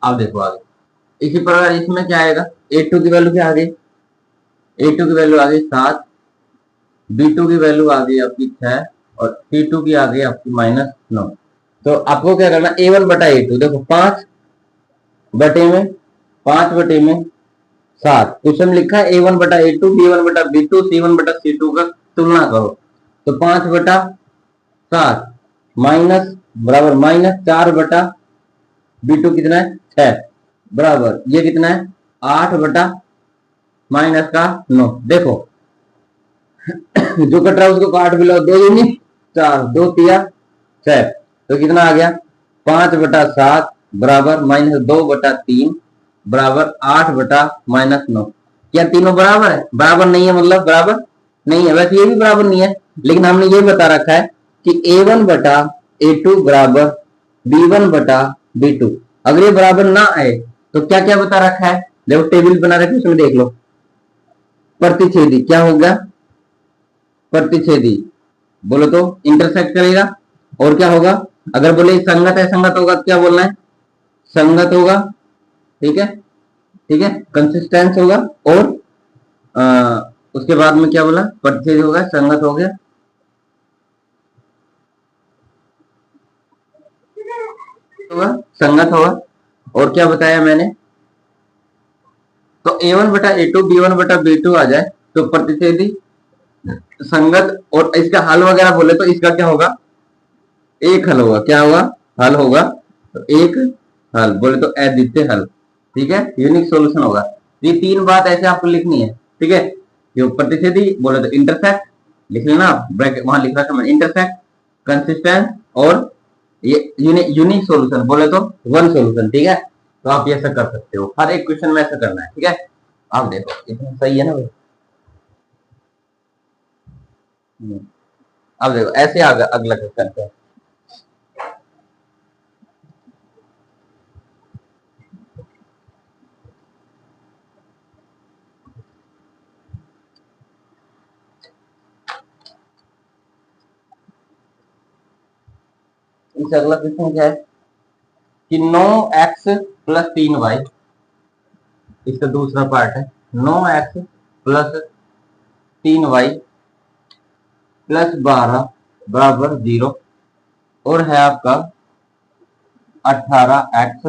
अब देखो आगे इसी प्रकार इसमें क्या आएगा a2 की वैल्यू क्या आ गई, a2 की वैल्यू आ गई 7, b2 की वैल्यू आ गई आपकी 6 और c2 की आ गई आपकी -9। तो आपको क्या करना a1 बटा a2, देखो 5 बटे में 5 बटे में 7, क्वेश्चन लिखा है a1 बटा a2 b1 बटा b2 c1 बटा c2 का तुलना करो। तो 5 बटा 7 माइनस बराबर -4 बटा b2 कितना है 6 बराबर ये कितना है 8 बटा माइनस का 9। देखो जो कट रहा है उसको काट भी लो, 2 दूनी 4, 2 तिया 6, तो कितना आ गया 5 बटा 7 बराबर -2/3 बराबर 8/-9। क्या तीनों बराबर है? बराबर नहीं है, मतलब बराबर नहीं है। वैसे ये भी बराबर नहीं है, लेकिन हमने ये बता रखा है कि A1/A2 बराबर B1/B2। अगर ये बराबर ना आए तो क्या क्या बता रखा है? देखो टेबल बना रखी है, उसमें देख लो। प्रतिच्छेदी क्या होगा? प्रतिच्छेदी बोलो तो इंटरसेक्ट करेगा। और क्या होगा? अगर बोले संगत है, संगत होगा तो क्या बोलना है? संगत होगा। ठीक है, ठीक है, कंसिस्टेंस होगा। और उसके बाद में क्या बोला? प्रतिच्छेदी होगा, संगत हो गया, होगा, संगत होगा। और क्या बताया मैंने? तो A1/A2 B1/B2 आ जाए तो प्रतिच्छेदी, संगत। और इसका हल वगैरह बोले तो इसका क्या होगा? एक हल होगा। क्या होगा? हल होगा। तो एक हल बोले तो अद्वितीय हल। ठीक है, यूनिक सॉल्यूशन होगा। ये तीन बात ऐसे आपको लिखनी है। ठीक है, जो प्रतिच्छेदी बोले तो इंटरसेक्ट लिख लेना, ब्रैकेट वहां लिख रखा मैंने, इंटरसेक्ट, कंसिस्टेंट, और ये यूनिक सॉल्यूशन बोले तो वन सॉल्यूशन। ठीक है, तो आप ये ऐसा कर सकते हो, हर एक क्वेश्चन में ऐसा करना है। ठीक है, आप देखो इतना सही है ना भाई। अब देखो ऐसे अगला करते हैं। इस अगला क्वेश्चन क्या है कि 9x + 3y, इसका दूसरा पार्ट है। 9x + 3y + 12 बराबर 0। और है आपका 18x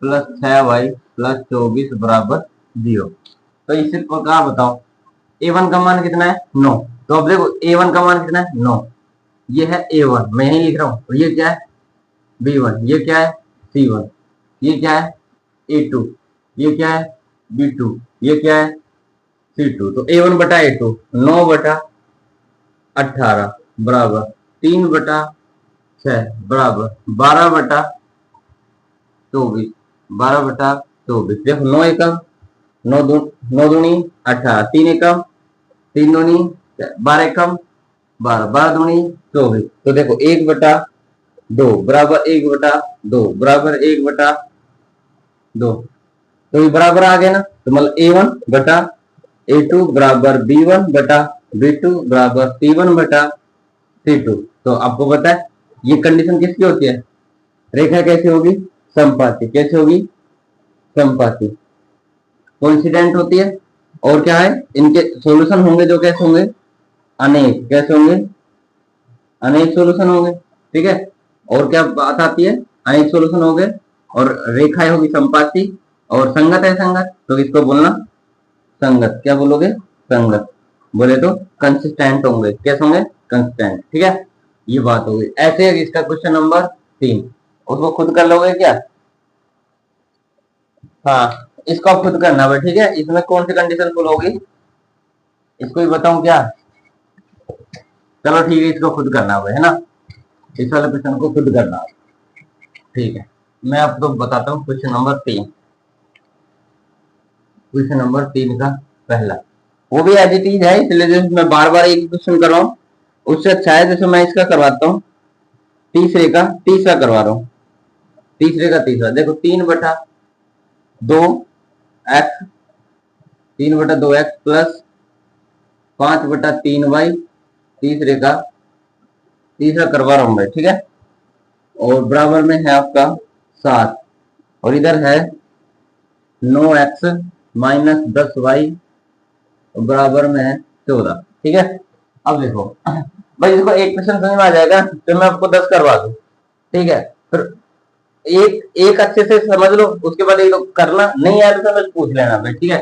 + 6y + 24 बराबर 0। तो इसे प्रकार बताओ। A1 का मान कितना है? 9। तो अब देखो A1 का मान कितना है? 9। ये है A1, मैं यही लिख रहा हूं। और ये क्या है? B1। ये क्या है? C1। ये क्या है? A2। ये क्या है? B2। ये क्या है? C2। तो A1/A2 9/18 बराबर 3/6 बराबर 12/24। 12/24। देखो 9 एकम 9 दूनी 18, 3 एकम 3 दूनी 12 एकम 12, 12 दूनी 24। तो देखो 1/2 बराबर 1/2 बराबर 1/2। तो ये बराबर आ गया ना। तो मतलब A1/A2 बराबर B1/B2 बराबर C1/C2। तो आपको पता है ये कंडीशन किसकी होती है? रेखा कैसे होगी? समपाती। कैसे होगी? समपाती। कोइंसिडेंट होती है। और क्या है? इनके सॉल्यूशन होंगे जो कैसे होंगे? अनेक। कैसे होंगे? अनेक सॉल्यूशन होंगे। ठीक है, और क्या बात आती है? अनेक सॉल्यूशन हो गए, और रेखाएं होगी संपाती, और संगत है संगत, तो इसको बोलना संगत। क्या बोलोगे? संगत। बोले तो कंसिस्टेंट होंगे। कैसे होंगे? कंसिस्टेंट। ठीक है, ये बात होगी। ऐसे इसका क्वेश्चन नंबर 3, उसको खुद कर लोगे क्या? हाँ, इसको आप खुद करना भाई। ठीक है, इसमें कौन सी कंडीशन फुल होगी इसको ही बताऊं क्या? चलो ठीक है, इसको खुद करना होगा, है ना। इस वाले क्वेश्चन को खुद करना होगा। ठीक है, मैं आपको बताता हूँ क्वेश्चन नंबर 3। क्वेश्चन नंबर 3 का पहला, वो भी एज इट इज है, इसलिए जैसे मैं बार बार एक क्वेश्चन कर रहा हूँ, उससे अच्छा है जैसे मैं इसका करवाता हूँ, तीसरे का तीसरा करवा रहा हूँ। तीसरे का तीसरा देखो, 3/2x 3/2x + 5/3y, तीसरे का तीसरा करवा रहा हूं मैं। ठीक है, और बराबर में है आपका 7, और इधर है 9x - 10y बराबर में है 14। ठीक है, अब देखो भाई, इसको एक क्वेश्चन समझ में आ जाएगा तो मैं आपको 10 करवा दूं। ठीक है, फिर एक एक अच्छे से समझ लो, उसके बाद एक करना नहीं आया तो समझ पूछ लेना भाई। ठीक है,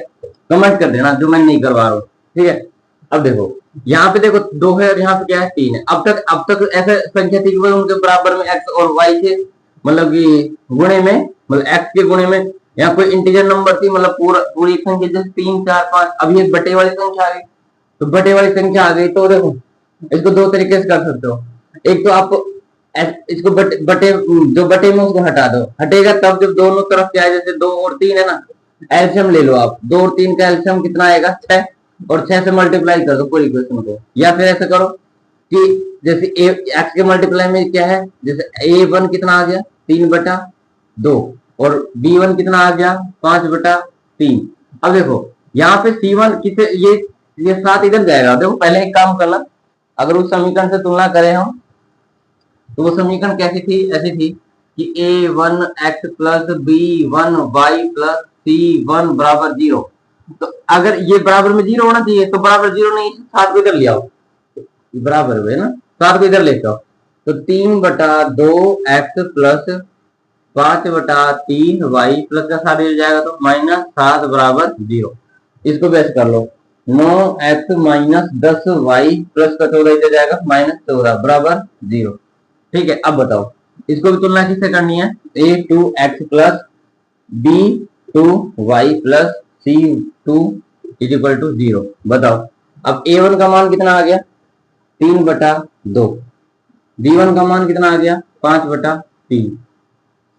कमेंट कर देना जो मैं नहीं करवा रहा हूँ। ठीक है, अब देखो यहाँ पे देखो 2 है और यहाँ पे क्या है? 3 है। अब तक ऐसे संख्या थी कि उनके बराबर में x और y के मतलब कि गुणे में, मतलब x के गुणे में, यहाँ कोई इंटीजर नंबर थी, मतलब पूरी संख्या जैसे 3 4 5। अब ये बटे वाली संख्या आ गई, तो बटे वाली संख्या आ गई तो देखो इसको दो तरीके से कर सकते हो। एक तो आप इसको बटे जो बटे में उसको हटा दो, हटेगा तब जब दोनों तरफ क्या है, जैसे 2 और 3 है ना, एल्सियम ले लो आप, 2 और 3 का एल्सियम कितना आएगा 6, और 6 से मल्टीप्लाई कर दो पूरी इक्वेशन को। या फिर ऐसा करो कि जैसे एक्स के मल्टीप्लाई में क्या है, जैसे a1 कितना आ गया 3/2, और b1 कितना आ गया 5/3। अब देखो यहाँ पे c1 किसे, ये 7 इधर जाएगा। देखो पहले एक काम करना, अगर उस समीकरण से तुलना करें हम, तो वो समीकरण कैसी थी, ऐसी थी कि a1x plus b1y plus c1 बराबर 0। तो अगर ये बराबर में 0 होना चाहिए, तो बराबर 0 नहीं, 7 को इधर ले आओ, बराबर हुए ना, 7 को इधर लेके आओ, तो 3/2x प्लस 5/3y प्लस का 7 इधर जाएगा, तो -7 बराबर 0। इसको भी ऐसे कर लो, 9x माइनस 10y प्लस का 14 इधर जाएगा, -14 बराबर 0। ठीक है, अब बताओ इसको भी तुलना किससे करनी है, a2x plus b2y plus c2 is equal to 0। बताओ अब a1 का मान कितना आ गया 3/2, b1 का मान कितना आ गया 5/3,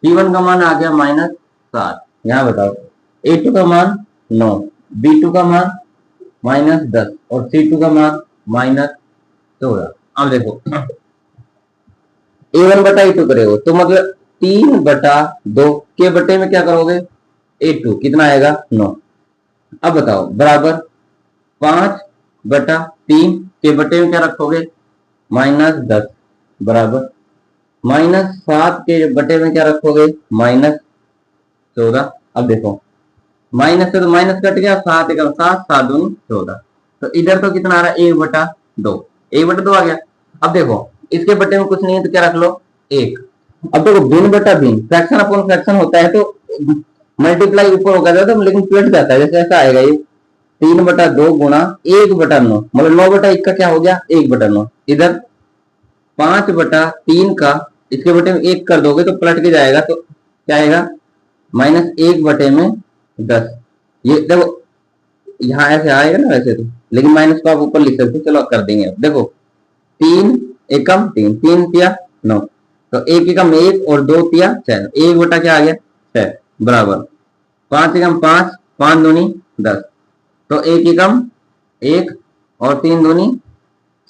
c1 का मान आ गया -7। यहाँ बताओ a2 का मान 9, b2 का मान -10 और c2 का मान -14। अब देखो a1/a2 करोगे तो मतलब 3/2 के बटे में क्या करोगे a2 कितना आएगा 9। अब बताओ बराबर 5/3 के बटे में क्या रखोगे -10 बराबर -7 के बटे में क्या रखोगे -14। अब देखो माइनस से तो माइनस कट गया, 7 एकम 7, 7 दूनी 14, तो इधर तो कितना आ रहा है 1/2, 1/2 आ गया। अब देखो इसके बटे में कुछ नहीं है तो क्या रख लो 1। अब देखो भिन्न बटा भिन्न, फ्रैक्शन अपॉन फ्रैक्शन होता है तो मल्टीप्लाई ऊपर होगा जाता है, लेकिन पलट जाता है, जैसे ऐसा आएगा ये 3/2 गुणा 1/9, मतलब 9/1 का क्या हो गया 1/9। इधर 5/3 का इसके बटे में 1 कर दोगे तो पलट के जाएगा, तो क्या आएगा -1/10। ये देखो यहाँ ऐसे आएगा ना वैसे तो, लेकिन माइनस को आप ऊपर लिख सकते हो, चलो कर देंगे। देखो 3 एकम 3, 3 तिया 9, तो 1 एकम 1 और 2 तिया 6, 1 बटा क्या आ गया 6 बराबर 5 एकम 5, 5 दूनी 10, तो 1 एकम 1 और 3 दूनी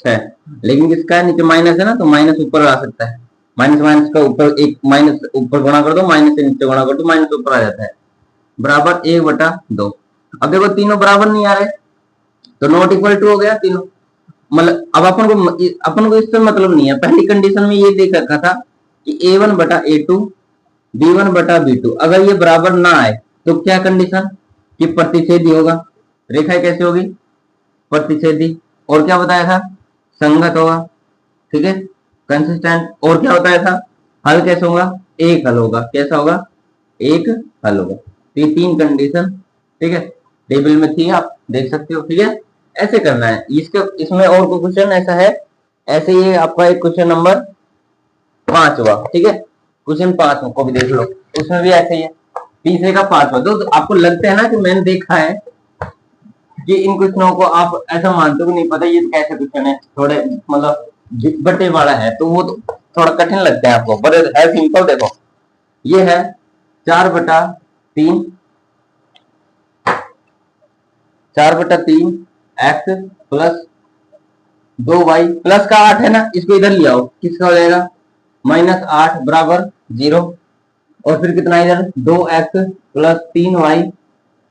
6। लेकिन किसका है नीचे माइनस है ना, तो माइनस ऊपर आ सकता है, माइनस माइनस का ऊपर, एक माइनस ऊपर गुणा कर दो, माइनस से नीचे गुणा कर दो, माइनस ऊपर आ जाता है बराबर 1/2। अब देखो तीनों बराबर नहीं आ रहे, तो नॉट इक्वल टू हो गया तीनों, मतलब अब अपन को इससे मतलब नहीं है। पहली कंडीशन में ये देख रखा था कि a1/a2 b1/b2 अगर ये बराबर ना आए तो क्या कंडीशन कि प्रतिच्छेदी होगा। रेखा कैसे होगी प्रतिच्छेदी, और क्या बताया था संगत होगा, ठीक है कंसिस्टेंट, और क्या बताया था हल कैसे होगा एक हल होगा, कैसा होगा एक हल होगा। तो ये 3 कंडीशन ठीक है टेबल में थी, आप देख सकते हो। ठीक है ऐसे करना है इसमें और कोई क्वेश्चन ऐसा है, ऐसे ये आपका एक क्वेश्चन नंबर 5 हुआ। ठीक है क्वेश्चन 5 को भी देख लो, उसमें भी ऐसे ही है, तीसरे का 5वां। तो आपको लगता है ना कि मैंने देखा है कि इन क्वेश्चनों को आप ऐसा मानते हो कि नहीं पता ये कैसे क्वेश्चन है, थोड़े मतलब बटे वाला है तो वो तो थोड़ा कठिन लगता है आपको, बट है सिंपल। देखो ये है 4/3, 4/3 x प्लस 2y प्लस का 8 है ना, इसको इधर ले आओ, किसका हो जाएगा -8 बराबर 0, और फिर कितना इधर 2x प्लस 3y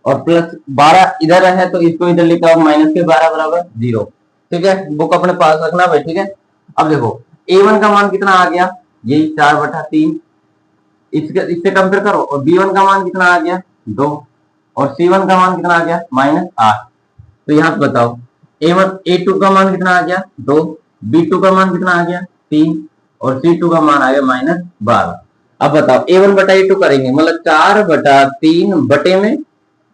और प्लस 12 इधर है, तो इसको इधर लेकर आओ -12 बराबर 0। ठीक है बुक अपने पास रखना भाई। ठीक है अब देखो a1 का मान कितना आ गया यही 4/3, इससे कंपेयर करो, और b1 का मान कितना आ गया 2, और c1 का मान कितना आ गया -8। तो यहाँ पे बताओ a2 का मान कितना आ गया 2, b2 का मान कितना आ गया 3, और c2 का मान आ गया -12। अब बताओ a1/a2 करेंगे, मतलब 4/3 बटे में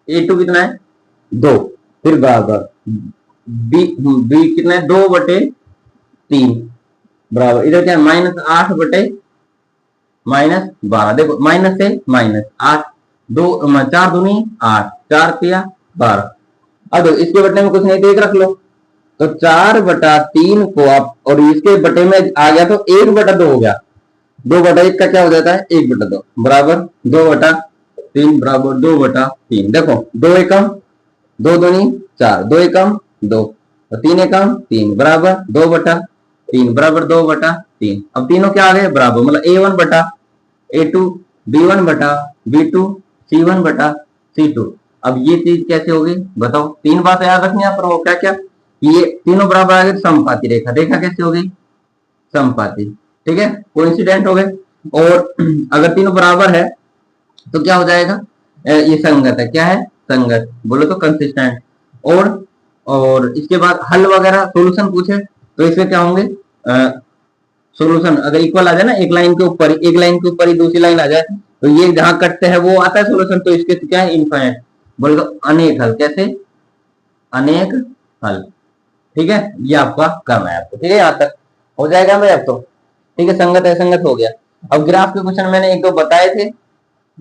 a2 कितना है 2, फिर बराबर b कितना है 2/3 बराबर इधर क्या है -8/12। देखो माइनस से माइनस 8, 4 दूनी 8, 4 तिया 12। अब देखो इसके बटे में कुछ नहीं तो 1 रख लो, तो 4/3 को आप, और इसके बटे में आ गया तो 1/2 हो गया, 2/1 का क्या हो जाता है 1/2 बराबर 2/3 बराबर 2/3। देखो 2 एकम 2 दूनी 4, 2 एकम 2 और 3 एकम 3 बराबर 2/3 बराबर 2/3। अब तीनों क्या आ गए बराबर, मतलब A1/A2 B1/B2 C1/C2। अब ये चीज कैसे होगी बताओ, तीन बात याद रखनी है पर वो क्या क्या, ये तीनों बराबर आ गए तो समपाती रेखा, रेखा कैसे होगी समपाती, ठीक है कोइंसिडेंट हो गए। और अगर तीनों बराबर है तो क्या हो जाएगा, ये संगत है, क्या है संगत, बोलो तो कंसिस्टेंट। और इसके बाद हल वगैरह सॉल्यूशन पूछे तो इसमें क्या होंगे, सॉल्यूशन अगर इक्वल आ जाए ना, एक लाइन के ऊपर ही दूसरी लाइन आ जाए तो ये जहां कटते हैं वो आता है सॉल्यूशन, तो इसके क्या है इनफाइनाइट, बोले तो अनेक हल, कैसे अनेक हल, ठीक है ये आपका करना है आपको, ठीक है यहाँ तक हो जाएगा भाई अब तो, ठीक है संगत असंगत हो गया। अब ग्राफ के क्वेश्चन मैंने एक दो बताए थे,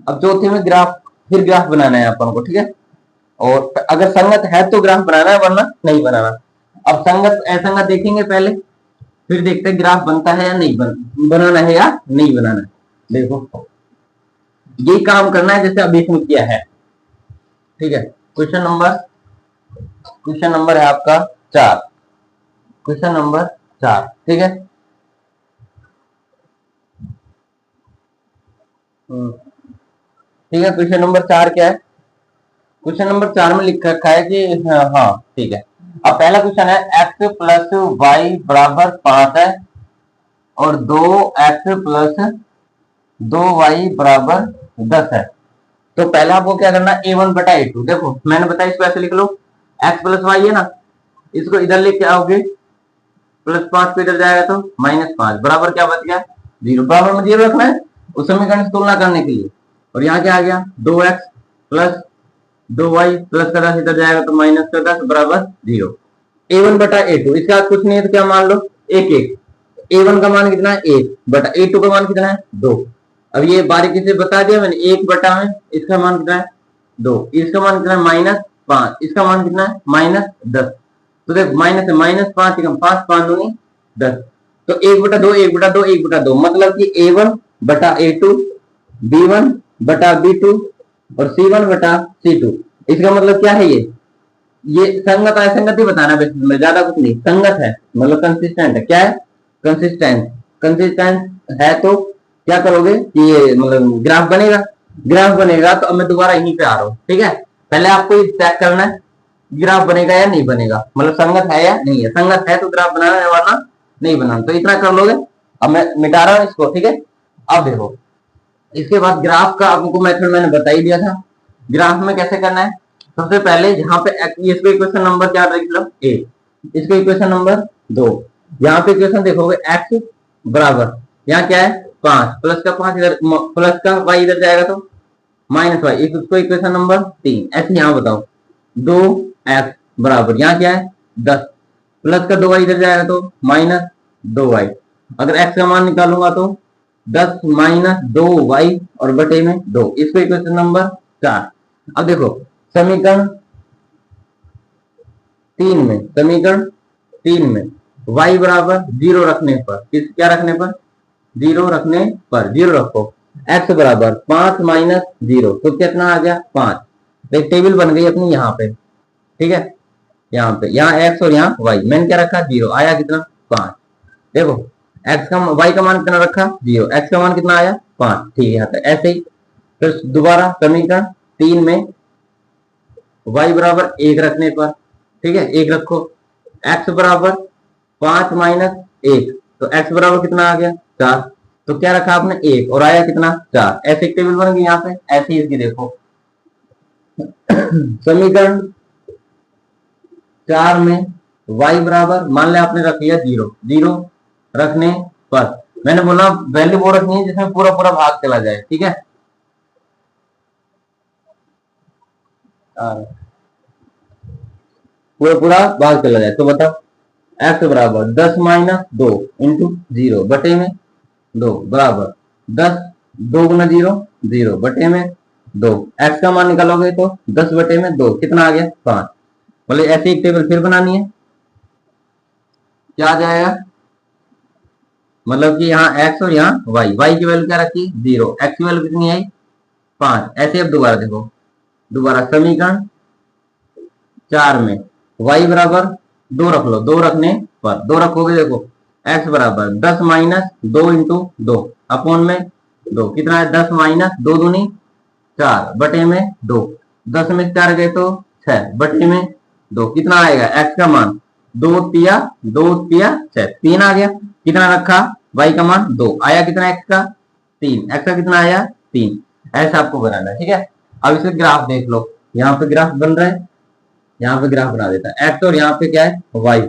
अब चौथे में ग्राफ, फिर ग्राफ बनाना है अपन को, ठीक है। और अगर संगत है तो ग्राफ बनाना है वरना नहीं बनाना। अब संगत असंगत देखेंगे पहले, फिर देखते हैं ग्राफ बनता है या नहीं बनाना है या नहीं बनाना है। देखो ये काम करना है जैसे अभी इसमें किया है, ठीक है। क्वेश्चन नंबर है आपका 4, क्वेश्चन नंबर 4, ठीक है। ठीक है क्वेश्चन नंबर 4 क्या है, क्वेश्चन नंबर 4 में लिख रखा है कि हाँ ठीक है। अब पहला क्वेश्चन है x प्लस वाई बराबर 5 है और 2x प्लस 2y बराबर 10 है। तो पहला आपको क्या करना है A1/A2, देखो मैंने बताया इसको ऐसे लिख लो, x प्लस वाई है ना, इसको इधर लेके आओगे +5 पे इधर जाएगा तो -5 बराबर क्या बच गया 0, बराबर में 0 रखना है उस समीकरण से तुलना करने के लिए। और यहाँ क्या आ गया 2x प्लस 2y प्लस का 10 इधर जाएगा तो -10 बराबर 0। A1/A2 इसका कुछ नहीं है तो क्या मान लो 1 A1 का मान कितना है 1/A2 का मान कितना है 2। अब ये बारीकी से बता दिया मैंने, 1 में इसका मान कितना है 2, इसका मान कितना है -5, इसका मान कितना है -10। तो देख माइनस है -5 5 5 दूनी 10, तो 1/2 1/2 1/2 मतलब कि A1/A2 B1/B2 और C1/C2। इसका मतलब क्या है ये संगत है, संगति बताना बेसिस में, ज्यादा कुछ नहीं, संगत है मतलब कंसिस्टेंट है, क्या है कंसिस्टेंट, कंसिस्टेंट है तो क्या करोगे कि ये मतलब ग्राफ बनेगा, ग्राफ बनेगा तो अब मैं दोबारा यहीं पे आ रहा हूँ, ठीक है। पहले आपको चेक करना है ग्राफ बनेगा या नहीं बनेगा, मतलब संगत है या नहीं है, संगत है तो ग्राफ बनाना है वरना नहीं बनाना, तो इतना कर लोगे। अब मैं मिटा रहा हूँ इसको, ठीक है। अब देखो इसके बाद ग्राफ का आपको मेथड मैंने बता ही दिया था, ग्राफ में कैसे करना है। सबसे पहले यहाँ पे इसको इक्वेशन नंबर क्या देख लो ए, इसको इक्वेशन नंबर 2, यहाँ पे इक्वेशन देखोगे x बराबर यहाँ क्या है 5 प्लस का 5 इधर प्लस का y इधर जाएगा तो -y, इसको इक्वेशन नंबर 3। ऐसे यहाँ बताओ 2x बराबर यहाँ क्या है 10 प्लस का 2y इधर जाएगा तो -2y। अगर x का मान निकालूंगा तो 10 -2y और बटे में 2, इसको इक्वेशन नंबर 4। अब देखो समीकरण 3 में y बराबर 0 रखने पर, किस क्या रखने पर 0 रखने पर 0 रखो, x बराबर 5 -0 तो कितना आ गया 5। एक टेबल बन गई अपनी यहाँ पे, ठीक है। यहाँ पे यहाँ x और यहाँ y, मैंने क्या रखा 0, आया कितना 5। देखो x का y का मान कितना रखा 0, x का मान कितना आया 5, ठीक है यहाँ तक। ऐसे ही फिर दोबारा समीकरण 3 में y बराबर 1 रखने पर, ठीक है 1 रखो, x बराबर 5 -1 तो x बराबर कितना आ गया 4, तो क्या रखा आपने 1 और आया कितना 4। ऐसे एक टेबल बन गई यहाँ पे। ऐसे ही इसकी देखो समीकरण 4 में y बराबर मान लिया आपने रख लिया 0 रखने पर, मैंने बोला वैल्यू वो रखनी है जिसमें पूरा पूरा भाग चला जाए, ठीक है। पूरा पूरा भाग चला जाए तो बताओ x बराबर 10 -2 इंटू 0 बटे में 2 बराबर 10, 2 गुना 0 0 बटे में 2, x का मान निकालोगे तो 10 बटे में 2 कितना आ गया 5। बोले ऐसी एक टेबल फिर बनानी है, क्या आ जाएगा मतलब कि यहाँ x और यहाँ y की वैल्यू क्या रखी 0, x की वैल्यू कितनी आई 5। ऐसे अब दोबारा देखो, दोबारा समीकरण 4 में y बराबर 2 रख लो, 2 रखने पर 2 रखोगे, देखो x बराबर 10 माइनस 2 इंटू 2 अपॉन में 2 कितना है 10 माइनस 2 दूनी 4 बटे में 2, 10 में 4 गए तो 6 बटे में 2 कितना आएगा x का मान 2 तिया 6, 3 आ गया। कितना रखा y का मान 2 आया, कितना x का 3, x का कितना आया 3। ऐसा आपको बनाना है, ठीक है। अब इसे ग्राफ देख लो, यहाँ पे ग्राफ बन रहा है, यहाँ पे ग्राफ बना देता है x और यहाँ पे क्या है y,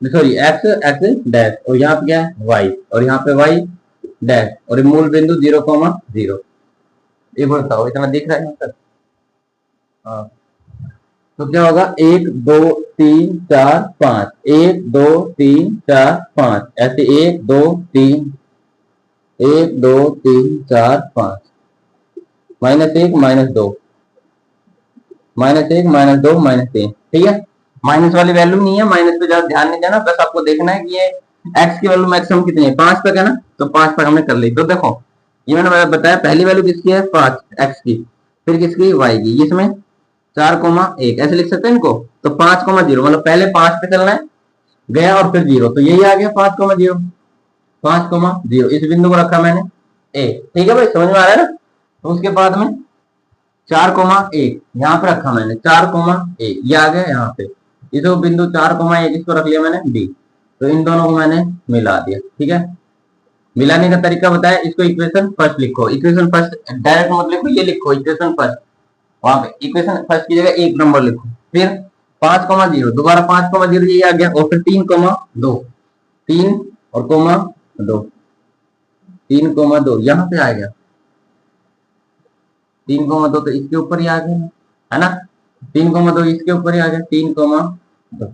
सॉरी x डैश और यहाँ पे क्या है y और यहाँ पे y डैश और मूल बिंदु 0,0। ये बताओ इतना दिख रहा है यहाँ तक? हाँ, तो क्या होगा 1 2 3 4 5, 1 2 3 4 5, ऐसे 1 2 3 1 2 3 4 5, -1 -2 -1 -2 -3, ठीक है। माइनस वाली वैल्यू नहीं है, माइनस पे ज्यादा ध्यान नहीं देना, बस आपको देखना है कि ये x की वैल्यू मैक्सिमम कितनी है 5 तक है ना, तो 5 तक हमने कर ली। तो देखो ये मैंने बताया पहली वैल्यू किसकी है 5 x की, फिर किसकी y की, इसमें 4,1 ऐसे लिख सकते हैं इनको। तो 5,0 मतलब पहले 5 पे चलना है, गया और फिर 0, तो यही आ गया 5,0 5,0। इस बिंदु को रखा मैंने a, ठीक है भाई, समझ में आ रहा है ना। तो उसके बाद में 4,1 यहाँ पे रखा मैंने 4,1 ये आ गया यहाँ पे, इस बिंदु 4,1 इसको रख लिया मैंने b, तो इन दोनों को मैंने मिला दिया, ठीक है। मिलाने का तरीका बताया, इसको इक्वेशन फर्स्ट लिखो, इक्वेशन फर्स्ट डायरेक्ट मत लिखो, ये लिखो इक्वेशन फर्स्ट, वहां पे इक्वेशन फर्स्ट की जगह 1 नंबर लिखो, फिर 5,0 दोबारा 5,0 ये आ गया और फिर 3,2 3 और 2 3,2 यहाँ पे आ गया 3,2, तो इसके ऊपर ही आ गया है ना, 3,2 इसके ऊपर ही आ गया 3,2,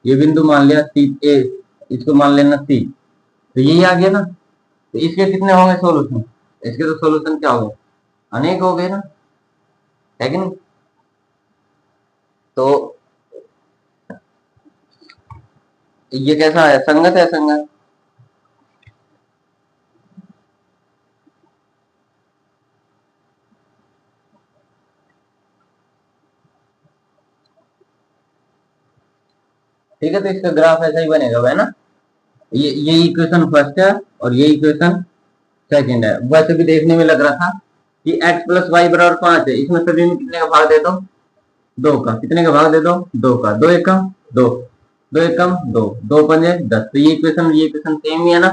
ये बिंदु मान लिया सी ए, इसको मान लेना सी, तो यही आ गया ना। तो इसके कितने होंगे सोल्यूशन, इसके तो सोल्यूशन क्या होगा अनेक हो गए ना, है कि नहीं। तो ये कैसा है, संगत है संगत, ठीक है। तो इसका ग्राफ ऐसा ही बनेगा है ना, ये इक्वेशन फर्स्ट है और ये इक्वेशन सेकंड है। वैसे भी देखने में लग रहा था कि x प्लस वाई बराबर 5 है, इसमें सभी में कितने का भाग दे दो 2 का, कितने का भाग दे दो 2 का, 2 एकम 2 2 एकम 2 2 पंजे 10, तो ये इक्वेशन सेम ही है ना,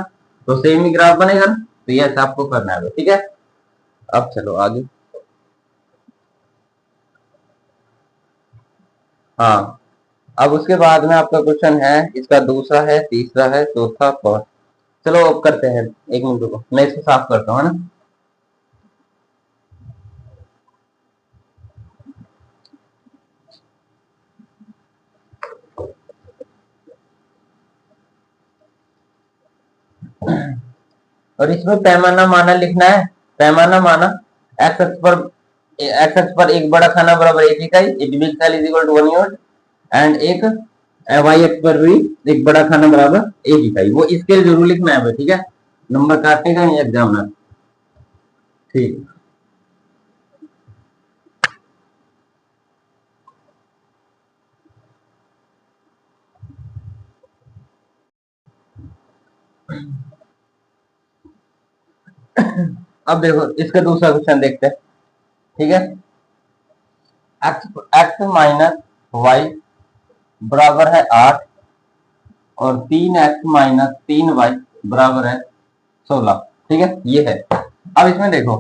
तो सेम ही ग्राफ बनेगा ना। तो ये ऐसा आपको करना है, ठीक है। अब चलो आगे, हाँ अब उसके बाद में आपका क्वेश्चन है, इसका दूसरा है, तीसरा है, चौथा, पांच, चलो अब करते हैं, 1 मिनट को मैं इसको साफ करता हूँ, है ना। और इसमें पैमाना माना लिखना है, पैमाना माना एक्स अक्ष पर एक बड़ा खाना बराबर 1 इकाई, एक big cell is equal to 1 unit, and एक वाई अक्ष पर भी एक बड़ा खाना बराबर 1 इकाई, वो इसके जरूर लिखना है, ठीक है, नंबर काटेगा नहीं एग्जाम में, ठीक। अब देखो इसका दूसरा क्वेश्चन देखते हैं, ठीक है। एक्स माइनस वाई बराबर है 8 और 3x माइनस 3y बराबर है 16, ठीक है, ये है। अब इसमें देखो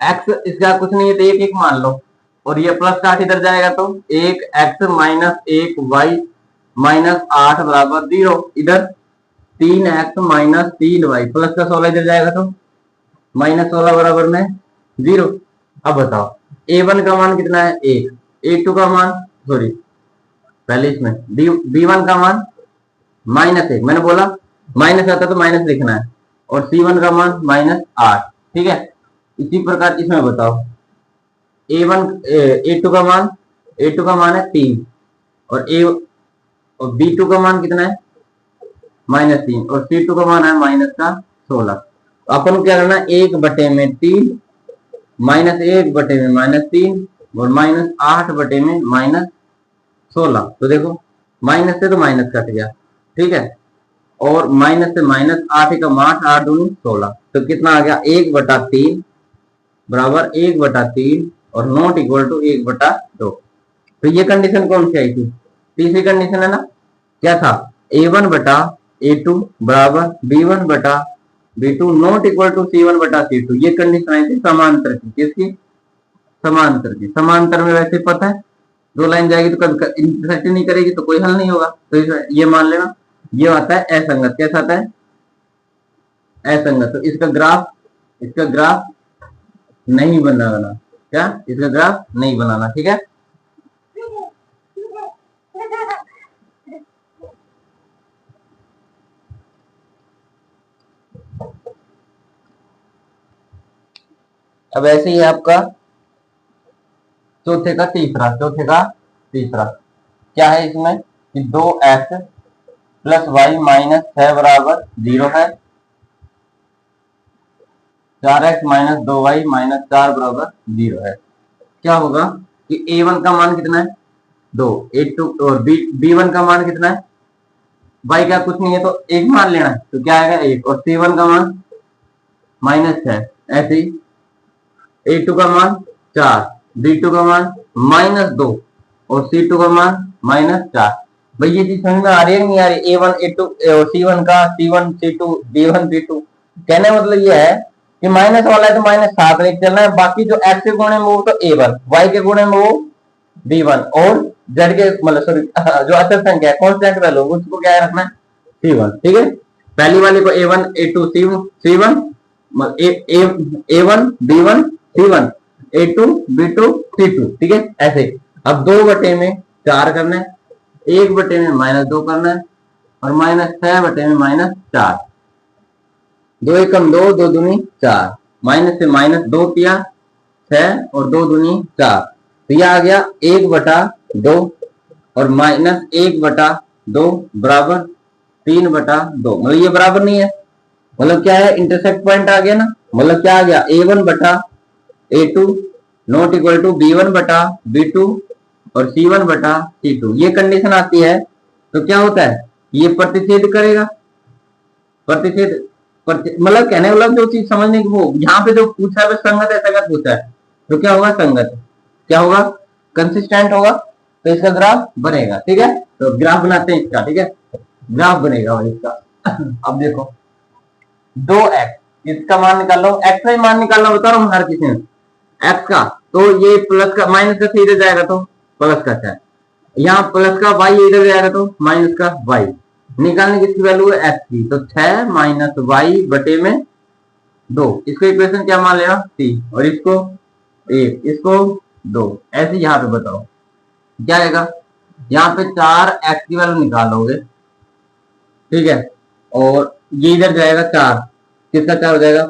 x इसका कुछ नहीं है तो 1 1 मान लो, और ये प्लस का 8 इधर जाएगा तो 1x माइनस 1y माइनस 8 बराबर 0, इधर 3x माइनस 3y प्लस का 16 इधर जाएगा तो माइनस 16 बराबर में 0। अब बताओ a1 का मान कितना है 1, a2 का मान, सॉरी पहले इसमें b1 का मान -1, मैंने बोला माइनस आता तो माइनस लिखना है, और C1 का मान -8, ठीक है। इसी प्रकार इसमें बताओ A2 का मान है 3 और B2 का मान कितना है -3 और C2 का मान है -16। तो अपन को क्या करना है, 1/3 -1/3 और -8/16। तो देखो माइनस से तो माइनस कट गया, ठीक है, और माइनस से -8 एकम 8, 8 दूनी 16। तो कितना आ गया, 1/3 बराबर 1/3 और नॉट इक्वल टू 1/2। तो ये कंडीशन कौन सी आई थी, तीसरी कंडीशन है ना। क्या था, A1/A2 बराबर B1/B2 not equal to C1/C2। ये कंडीशन आई थी समांतर की, किसकी, समांतर की। समांतर में वैसे पता है दो लाइन जाएगी तो कभी इंटरसेक्ट नहीं करेगी तो कोई हल नहीं होगा। तो ये मान लेना ये आता है असंगत। कैसा आता है, असंगत। तो इसका ग्राफ नहीं बनाना, क्या, इसका ग्राफ नहीं बनाना, ठीक है। अब ऐसे ही आपका चौथे का तीसरा क्या है इसमें कि 2x + y - 6 बराबर 0 है, 4x - 2y - 4 बराबर 0 है। क्या होगा कि a1 का मान कितना है, 2, a2 और b1 का मान कितना है, y का कुछ नहीं है तो 1 मान लेना है, तो क्या आएगा 1, और c1 का मान -6। ऐसे ही a2 का मान 4, b2 का मान -2 और c2 का मान -4। भाई ये चीज समझ में आ रही है नहीं आ रही, a1 a2 और c1 का c1 c2 b1 b2। कहने का मतलब ये है कि माइनस वाला है तो -7 लेके चलना है, बाकी जो x के गुणे में वो तो a1, y के गुणे में वो b1 और z के मतलब सॉरी जो अचर संख्या है कांस्टेंट वैल्यू उसको क्या रखना है, c1, ठीक है। पहली वाली को a1 a2 c1 a1 b1 c1 a2 b2 c2, ठीक है। ऐसे अब 2/4 करना है, 1/2 करना है और -6/4 2 एकम 2, 2 दूनी 4, माइनस से -2 किया 6 और 2 दूनी 4। तो यह आ गया 1/2 और -1/2 बराबर 3/2। मतलब ये बराबर नहीं है, मतलब क्या है, इंटरसेक्ट पॉइंट आ गया ना। मतलब क्या आ गया, A1/A2 not equal to B1/B2 और C1/C2। ये कंडीशन आती है तो क्या होता है, ये प्रतिच्छेद करेगा। प्रतिच्छेद मतलब कहने वाला जो चीज समझने की, वो यहाँ पे जो पूछा है संगत है संगत पूछा है, तो क्या होगा, संगत क्या होगा, कंसिस्टेंट होगा, तो इसका ग्राफ बनेगा, ठीक है। तो ग्राफ बनाते हैं इसका, ठीक है, ग्राफ बनेगा भाई इसका। अब देखो 2x इसका मान निकाल लो, x का मान निकालना बता रहा हूँ हर किसी ने, x का। तो ये प्लस का माइनस का इधर जाएगा तो प्लस का 6, यहाँ प्लस का y इधर जाएगा तो माइनस का y। निकालने किसकी वैल्यू है, x की, तो 6 - y बटे में 2। इसको इक्वेशन क्या मान लेना, c, और इसको 1, इसको 2। ऐसे यहाँ पे बताओ क्या आएगा, यहाँ पे 4x की वैल्यू निकालोगे, ठीक है, और ये इधर जाएगा 4, किसका 4 हो जाएगा,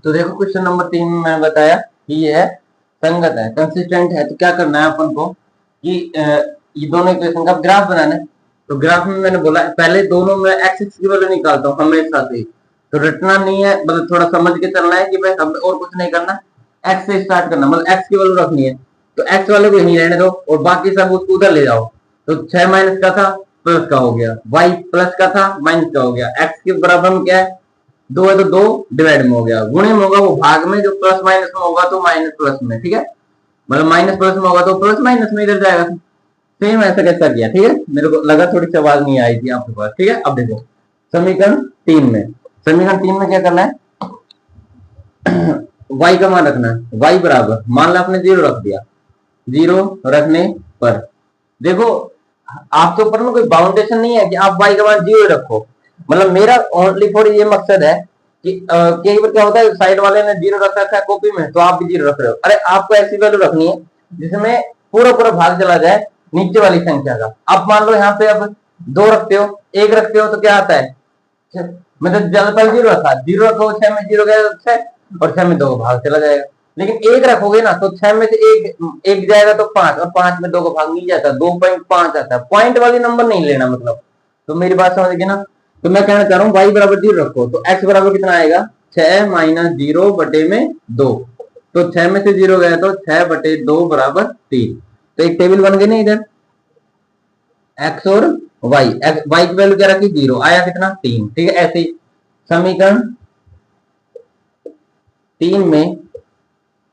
तो देखो क्वेश्चन नंबर 3 में मैंने बताया कि ये है संगत है, कंसिस्टेंट है। तो क्या करना है अपन को कि ये दोनों इक्वेशन का ग्राफ बनाना है। तो ग्राफ में मैंने बोला पहले दोनों में एक्स की वैल्यू निकालता हूँ हमेशा से, तो रटना नहीं है, मतलब थोड़ा समझ के चलना है कि भाई और कुछ नहीं करना, एक्स से स्टार्ट करना, मतलब एक्स की वैल्यू रखनी है। तो एक्स वाले को यहीं रहने दो और बाकी सब उसको उधर ले जाओ। तो 6 माइनस का था प्लस का हो गया, y प्लस का था माइनस का हो गया, x के बराबर में क्या है 2 है तो 2 डिवाइड में हो गया, गुणे में होगा वो भाग में, जो प्लस माइनस में होगा तो माइनस प्लस में, ठीक है। मतलब माइनस प्लस में होगा तो प्लस माइनस में इधर जाएगा। सेम ऐसा कैसा किया, ठीक है। मेरे को लगा थोड़ी सी आवाज नहीं आई थी आपके पास, ठीक है। अब देखो समीकरण 3 में, समीकरण 3 में क्या करना है, y का मान रखना है। y बराबर, मान लो आपने 0 रख दिया, 0 रखने पर देखो आपके ऊपर में कोई बाउंडेशन नहीं है कि आप y का मान 0 रखो। मतलब मेरा ओनली फॉर ये मकसद है कि कई बार क्या होता है साइड वाले ने 0 रख रखा है कॉपी में, तो आप भी 0 रख रहे हो। अरे आपको ऐसी वैल्यू रखनी है जिसमें पूरा पूरा भाग चला जाए नीचे वाली संख्या का। अब मान लो यहाँ पे अब 2 रखते हो, 1 रखते हो तो क्या आता है, मतलब ज्यादातर 0 रखा, 0 रखो 6 में 0 गया 6 और 6 में 2 भाग चला जाएगा। लेकिन 1 रखोगे ना तो 6 में से 1 जाएगा तो 5 और 5 में 2 का भाग नहीं जाता, 2.5 आता है। पॉइंट वाली नंबर नहीं लेना, मतलब तो मेरी बात समझ गए ना। तो मैं कहना चाह रहा हूँ y बराबर 0 रखो तो x बराबर कितना आएगा, 6 माइनस 0 बटे में 2। तो 6 में से 0 गया तो 6 बटे 2 बराबर 3। तो एक टेबल बन गई ना इधर, x और y, y की वैल्यू क्या रखी 0, आया कितना 3। ठीक है, ऐसे ही समीकरण 3 में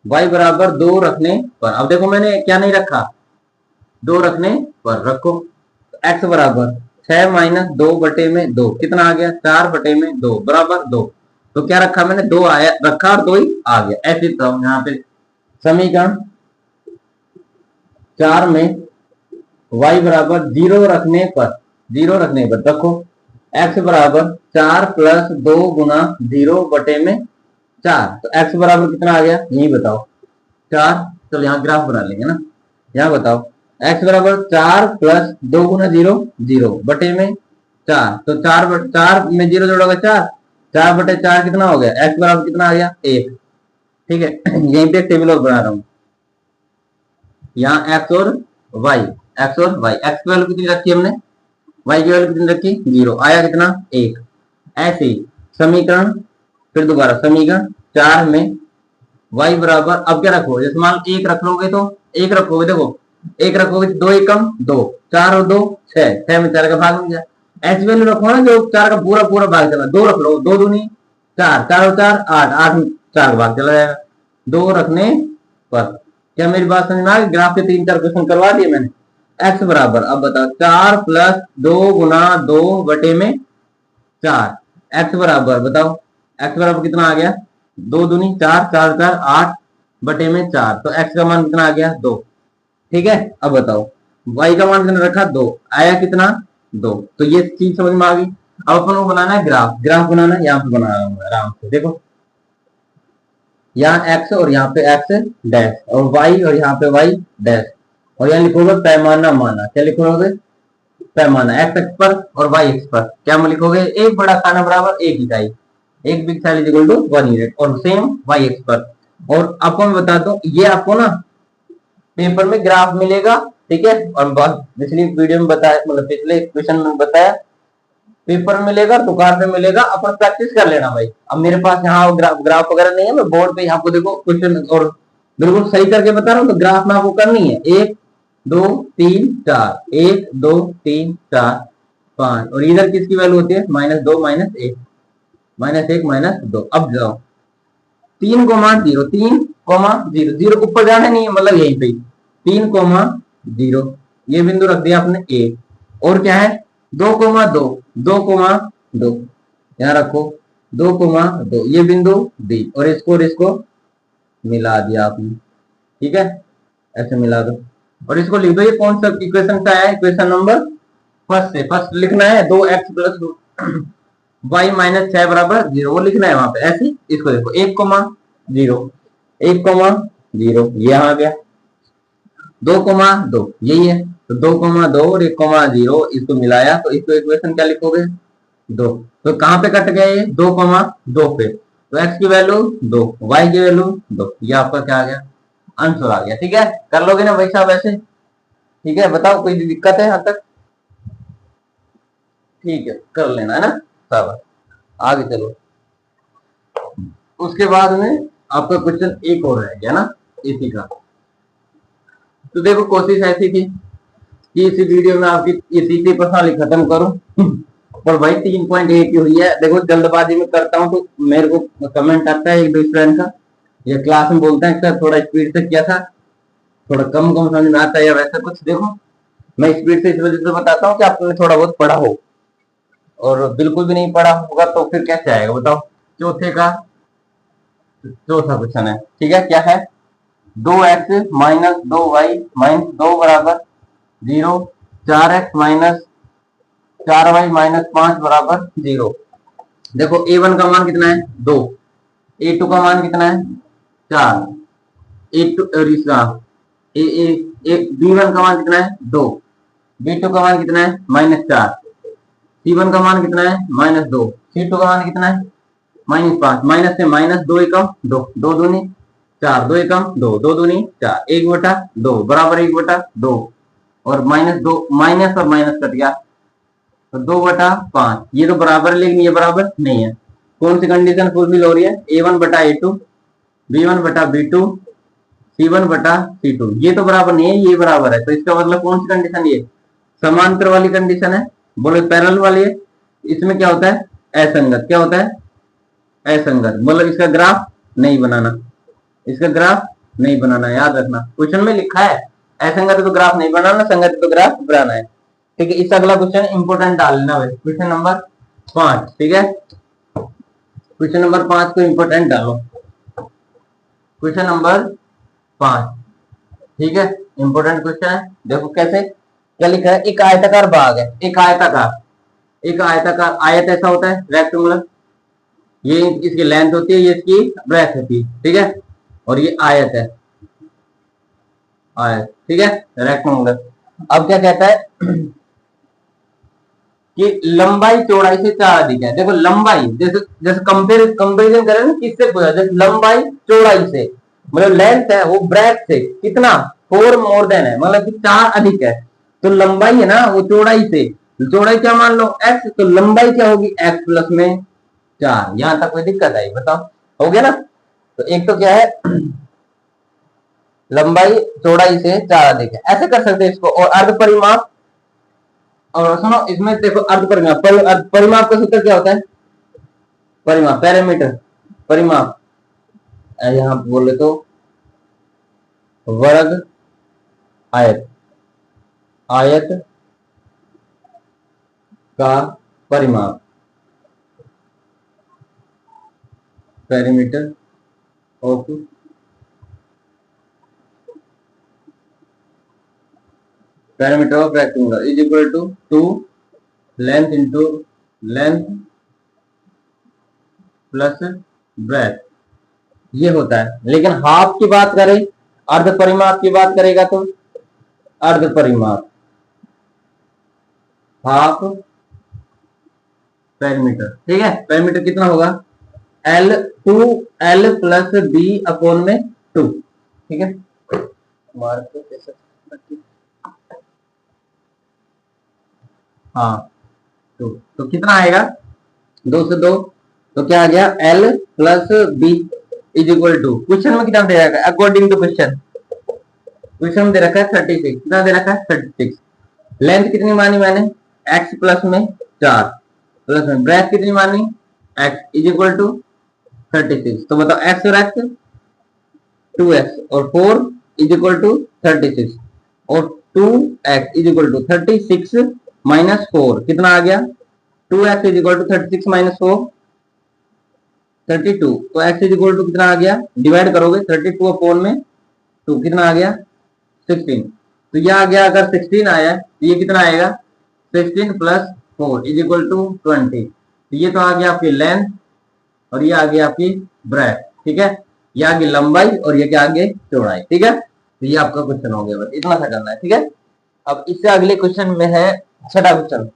y बराबर 2 रखने पर, अब देखो मैंने क्या नहीं रखा, 2 रखने पर रखो, x बराबर 6 माइनस 2 बटे में 2 कितना आ गया, 4 बटे में 2 बराबर 2। तो क्या रखा मैंने, 2 आया रखा और 2 ही आ गया। ऐसे तो यहाँ पे समीकरण 4 में y बराबर 0 रखने पर, 0 रखने पर रखो x बराबर 4 प्लस 2 गुना 0 बटे में 4। तो x बराबर कितना आ गया, यही बताओ 4। चलो यहाँ ग्राफ बना लेंगे ना, यहाँ बताओ x बराबर 4 प्लस 2 गुना 0 0 बटे में 4। तो 4 में 0 जोड़ोगे 4, 4 बटे 4 कितना हो गया, x बराबर कितना आ गया 1। ठीक है, यहीं पे टेबल और बना रहा हूं, यहाँ x और y, x और y, x की वैल्यू कितनी रखी हमने, y की वैल्यू कितनी रखी 0, आया कितना 1। ऐसे ही समीकरण, फिर दोबारा समीकरण 4 में y बराबर, अब क्या रखो, जैसे मान 1 रख लोगे तो 1 रखोगे, देखो 1 रखोगे 2 एकम 2, 4 और 2 6, 6 में 4 का भाग मिल गया। ऐसी वैल्यू रखो ना जो 4 का पूरा पूरा भाग चला, 2 रख लो, 2 दूनी 4, 4 और 4 8, 8 में 4 का भाग चला जाएगा 2 रखने पर। क्या मेरी बात समझ में आ गई, ग्राफ के 3-4 क्वेश्चन करवा दिए मैंने। x बराबर, अब बताओ 4 प्लस 2 गुना 2 बटे में 4, x बराबर बताओ, x बराबर कितना आ गया, 2 दूनी 4, 4 4 8 बटे में 4। तो x का मान कितना आ गया 2। ठीक है, अब बताओ y का मान कितना रखा 2, आया कितना 2। तो ये चीज समझ में आ गई। अब अपन को बनाना है ग्राफ, ग्राफ बनाना है, यहाँ पे बना रहा हूँ आराम से, देखो यहाँ x और यहाँ पे x डैश और y और यहाँ पे y डैश, और यहाँ लिखोगे पैमाना माना, क्या लिखोगे पैमाना, x अक्ष पर और y अक्ष पर क्या लिखोगे, एक बड़ा खाना बराबर एक इकाई, एक big size equal to 1 unit, और सेम y अक्ष पर। और आपको मैं बता दूं ये आपको ना पेपर में ग्राफ मिलेगा, ठीक है, और बहुत पिछली वीडियो में बताया, मतलब पिछले क्वेश्चन में बताया, पेपर मिलेगा, दुकान पे मिलेगा, अपन प्रैक्टिस कर लेना भाई। अब मेरे पास यहाँ ग्राफ वगैरह नहीं है, मैं बोर्ड पे आपको देखो क्वेश्चन और बिल्कुल सही करके बता रहा हूँ। तो ग्राफ में आपको करनी है 1 2 3 4, 1 2 3 4 5, और इधर किसकी वैल्यू होती है -2 -1 -1 -2। अब जाओ 3 कोमा 0 3 कोमा 0 0 ऊपर जाना नहीं है, मतलब यहीं पे 3 कोमा 0 ये बिंदु रख दिया आपने ए, और क्या है 2 कोमा 2 2 कोमा 2 यहाँ रखो 2 कोमा 2 ये बिंदु डी, और इसको मिला दिया आपने। ठीक है, ऐसे मिला दो और इसको लिख दो। ये कौन सा इक्वेशन का है, इक्वेशन नंबर फर्स्ट से, फर्स्ट लिखना है 2x प्लस y माइनस 6 बराबर 0, वो लिखना है वहां पे। ऐसे इसको देखो 1 कोमा 0 1 कोमा 0 ये आ गया, 2 कोमा 2 यही है, तो 2 कोमा 2 और 1 कोमा 0 इसको मिलाया तो इसको इक्वेशन क्या लिखोगे 2। तो कहां पे कट गए 2 कोमा 2 पे, तो x की वैल्यू 2 y की वैल्यू 2, ये आपका क्या आ गया आंसर आ गया। ठीक है, कर लोगे ना भाई साहब ऐसे, ठीक है, बताओ कोई दिक्कत है यहाँ तक, ठीक है कर लेना है ना सब, आगे चलो। उसके बाद में आपका क्वेश्चन एक और रह गया ना इसी का। तो देखो कोशिश ऐसी थी कि इसी वीडियो में आपकी ये तीसरी प्रश्नावली खत्म करूं, और भाई 3.1 की हुई है। देखो जल्दबाजी में करता हूं तो मेरे को कमेंट आता है एक दो स्टूडेंट का, ये क्लास में बोलते हैं सर थोड़ा स्पीड से किया था, थोड़ा कम समझ में आता है या वैसा कुछ। देखो मैं स्पीड से इस वजह से बताता हूँ कि आपने थोड़ा बहुत पढ़ा हो, और बिल्कुल भी नहीं पढ़ा होगा तो फिर कैसे आएगा बताओ। चौथे का चौथा क्वेश्चन है, ठीक है, क्या है, 2x माइनस 2y माइनस 2 बराबर 0, 4x माइनस 4y माइनस 5 बराबर 0। देखो a1 का मान कितना है 2, a2 का मान कितना है 4, a2 और इसका ए ए ए b1 का मान कितना है 2, b2 का मान कितना है -4, c1 का मान कितना है -2, c2 का मान कितना है -5, माइनस से माइनस 2 एकम 2, 2 दूनी 4, 2 एकम 2, 2 दूनी 4, 1/2 बराबर 1/2, और -2 माइनस और माइनस कट गया तो 2/5, ये तो बराबर है लेकिन ये बराबर नहीं है। कौन सी कंडीशन फुलफिल हो रही है, a1/a2, b1/b2, c1/c2, ये तो बराबर नहीं है, ये बराबर है, तो इसका मतलब कौन सी कंडीशन, ये समांतर वाली कंडीशन है, बोले पैरेलल वाली है। इसमें क्या होता है असंगत, क्या होता है असंगत, मतलब इसका ग्राफ नहीं बनाना, इसका ग्राफ नहीं बनाना, याद रखना क्वेश्चन में लिखा है असंगत तो ग्राफ नहीं बनाना, संगत तो ग्राफ बनाना है, ठीक है। इस अगला क्वेश्चन इंपोर्टेंट डालना है, क्वेश्चन नंबर 5, ठीक है, क्वेश्चन नंबर 5 को इंपोर्टेंट डालो, क्वेश्चन नंबर 5, ठीक है, इंपोर्टेंट क्वेश्चन है। देखो कैसे, क्या लिखा है, एक आयताकार भाग है, एक आयताकार, एक आयताकार, आयत ऐसा होता है रेक्टेंगुलर, ये इसकी लेंथ होती है, ये इसकी ब्रेथ होती है, ठीक है, और ये आयत है, आयत, ठीक है, रेक्टेंगुलर। अब क्या कहता है कि लंबाई चौड़ाई से 4 अधिक है। देखो लंबाई, जैसे जैसे कंपेरिजन करें ना, किससे पूछा, जैसे लंबाई चौड़ाई से, मतलब लेंथ है वो ब्रेथ से कितना 4 मोर देन है, मतलब कि 4 अधिक है, तो लंबाई है ना वो चौड़ाई से, चौड़ाई क्या मान लो x, तो लंबाई क्या होगी x प्लस में 4। यहां तक कोई दिक्कत आई बताओ, हो गया ना। तो एक तो क्या है लंबाई चौड़ाई से 4 अधिक है, ऐसे कर सकते हैं इसको। और अर्ध परिमाप, और सुनो इसमें देखो अर्ध परिमाप, परिमाप का सूत्र क्या होता है, परिमाप पैरामीटर, परिमाप यहां बोले तो वर्ग आयत, आयत का परिमाप, parameter of parameter of rectangular is equal to 2 length into length plus breadth, ये होता है। लेकिन हाफ की बात करें, अर्ध परिमाप की बात करेगा तो अर्ध परिमाप, हाफ पैरामीटर, ठीक है, पैरामीटर कितना होगा L 2 L plus B upon में 2, ठीक है, हाँ 2, तो कितना आएगा 2 से 2, तो क्या आ गया L plus B is equal to, question में कितना दे रखा है अकॉर्डिंग टू क्वेश्चन, क्वेश्चन में दे रखा है 36, कितना दे रखा है 36, लेंथ कितनी मानी मैंने x प्लस में 4 प्लस में ब्रेथ कितनी मानी x इज इक्वल टू 36, तो बताओ x और x 2x और 4 इज इक्वल टू 36, और 2x is equal to 36 minus 4 कितना आ गया 2x is equal to 36 minus 4 32, तो x इज इक्वल टू कितना आ गया, डिवाइड करोगे 32 अपॉन में 2 कितना आ गया 16, तो यह आ गया, अगर 16 आया तो ये कितना आएगा 16 प्लस 4 इज इक्वल टू 20, तो ये तो आ गया आपकी लेंथ और ये आ गया आपकी ब्रेथ, ठीक है, ये आ गई लंबाई और ये क्या आगे चौड़ाई, ठीक है, तो ये आपका क्वेश्चन हो गया, बस इतना सा करना है, ठीक है। अब इससे अगले क्वेश्चन में है छठा क्वेश्चन,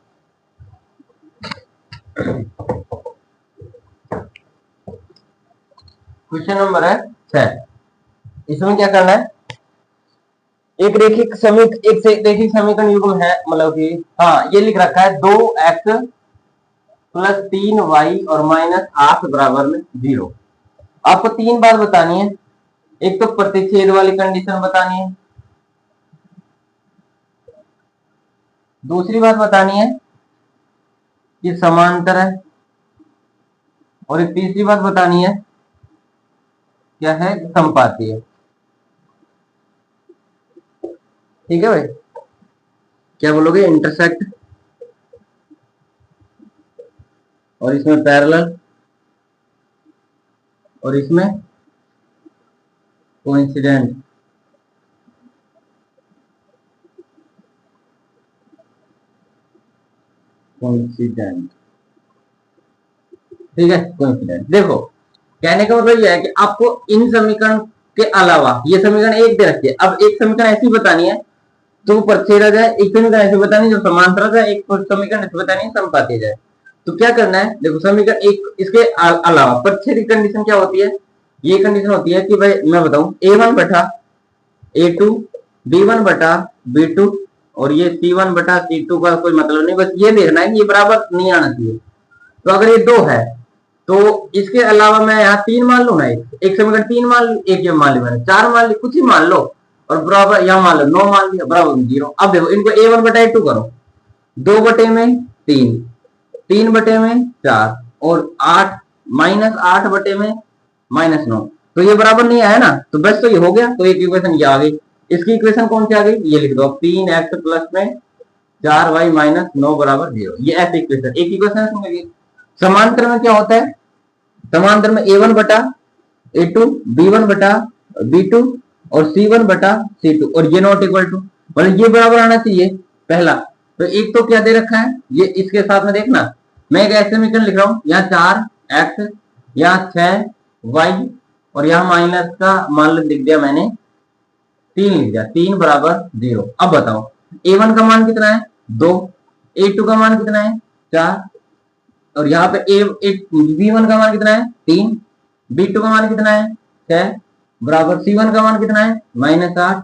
क्वेश्चन नंबर है 6, इसमें क्या करना है, एक रेखिक समीकरण युग्म है, मतलब कि हाँ ये लिख रखा है 2x प्लस 3y और माइनस 8 बराबर में 0। आपको 3 बात बतानी है, एक तो प्रतिच्छेद वाली कंडीशन बतानी है, दूसरी बात बतानी है कि समांतर है, और एक तीसरी बात बतानी है क्या है संपाती है, ठीक है भाई, क्या बोलोगे इंटरसेक्ट और इसमें पैरेलल और इसमें कोइंसिडेंट। कोइंसिडेंट, ठीक है, कोइंसिडेंट। देखो कहने का मतलब यह है कि आपको इन समीकरण के अलावा ये समीकरण एक दे रखी है, अब एक समीकरण ऐसी बतानी है तो परछेदा जाए, एक समीकरण ऐसे बतानी जो समांतर जाए, एक समीकरण ऐसे बतानी है समपाती जाए। तो क्या करना है, देखो समीकरण एक इसके अलावा परछेद की कंडीशन क्या होती है, ये कंडीशन होती है कि भाई मैं बताऊं a1 बटा a2, b1 बटा b2 और ये c1 बटा c2 का कोई मतलब नहीं, बस ये देखना है कि ये बराबर नहीं आना चाहिए। तो अगर ये 2 है तो इसके अलावा मैं यहाँ 3 मान लू ना, एक समीकरण 3 मान ली, एक ये मान ली मैंने 4 मान ली, कुछ ही मान लो और बराबर यहाँ मान लो 9 मान लिया, बराबर 0। अब देखो इनको a1 बटा a2 करो, 2 बटे में 3, 3 बटे में 4 और 8 माइनस 8 बटे में माइनस 9, तो ये बराबर नहीं आया ना, तो बस तो ये हो गया, तो एक इक्वेशन ये आ गई। इसकी इक्वेशन कौन सी आ गई, ये लिख दो, 3x प्लस में 4y माइनस 9 बराबर 0, ये ऐसी इक्वेशन, एक इक्वेशन समझिए। समांतर में क्या होता है, समांतर में a1 बटा a2, b1 बटा b2 और c1 बटा c2 और ये नॉट इक्वल टू, मतलब ये बराबर आना चाहिए पहला। तो एक तो क्या दे रखा है, ये इसके साथ में देखना, मैं एक ऐसे समीकरण लिख रहा हूं, यहाँ 4x, यहाँ 6y और यहाँ माइनस का मान लिख दिया मैंने 3 लिख दिया, 3 बराबर 0। अब बताओ a1 का मान कितना है 2, a2 का मान कितना है 4 और यहाँ पे b1 का मान कितना है 3, b2 का मान कितना है 6 बराबर c1 का मान कितना है -8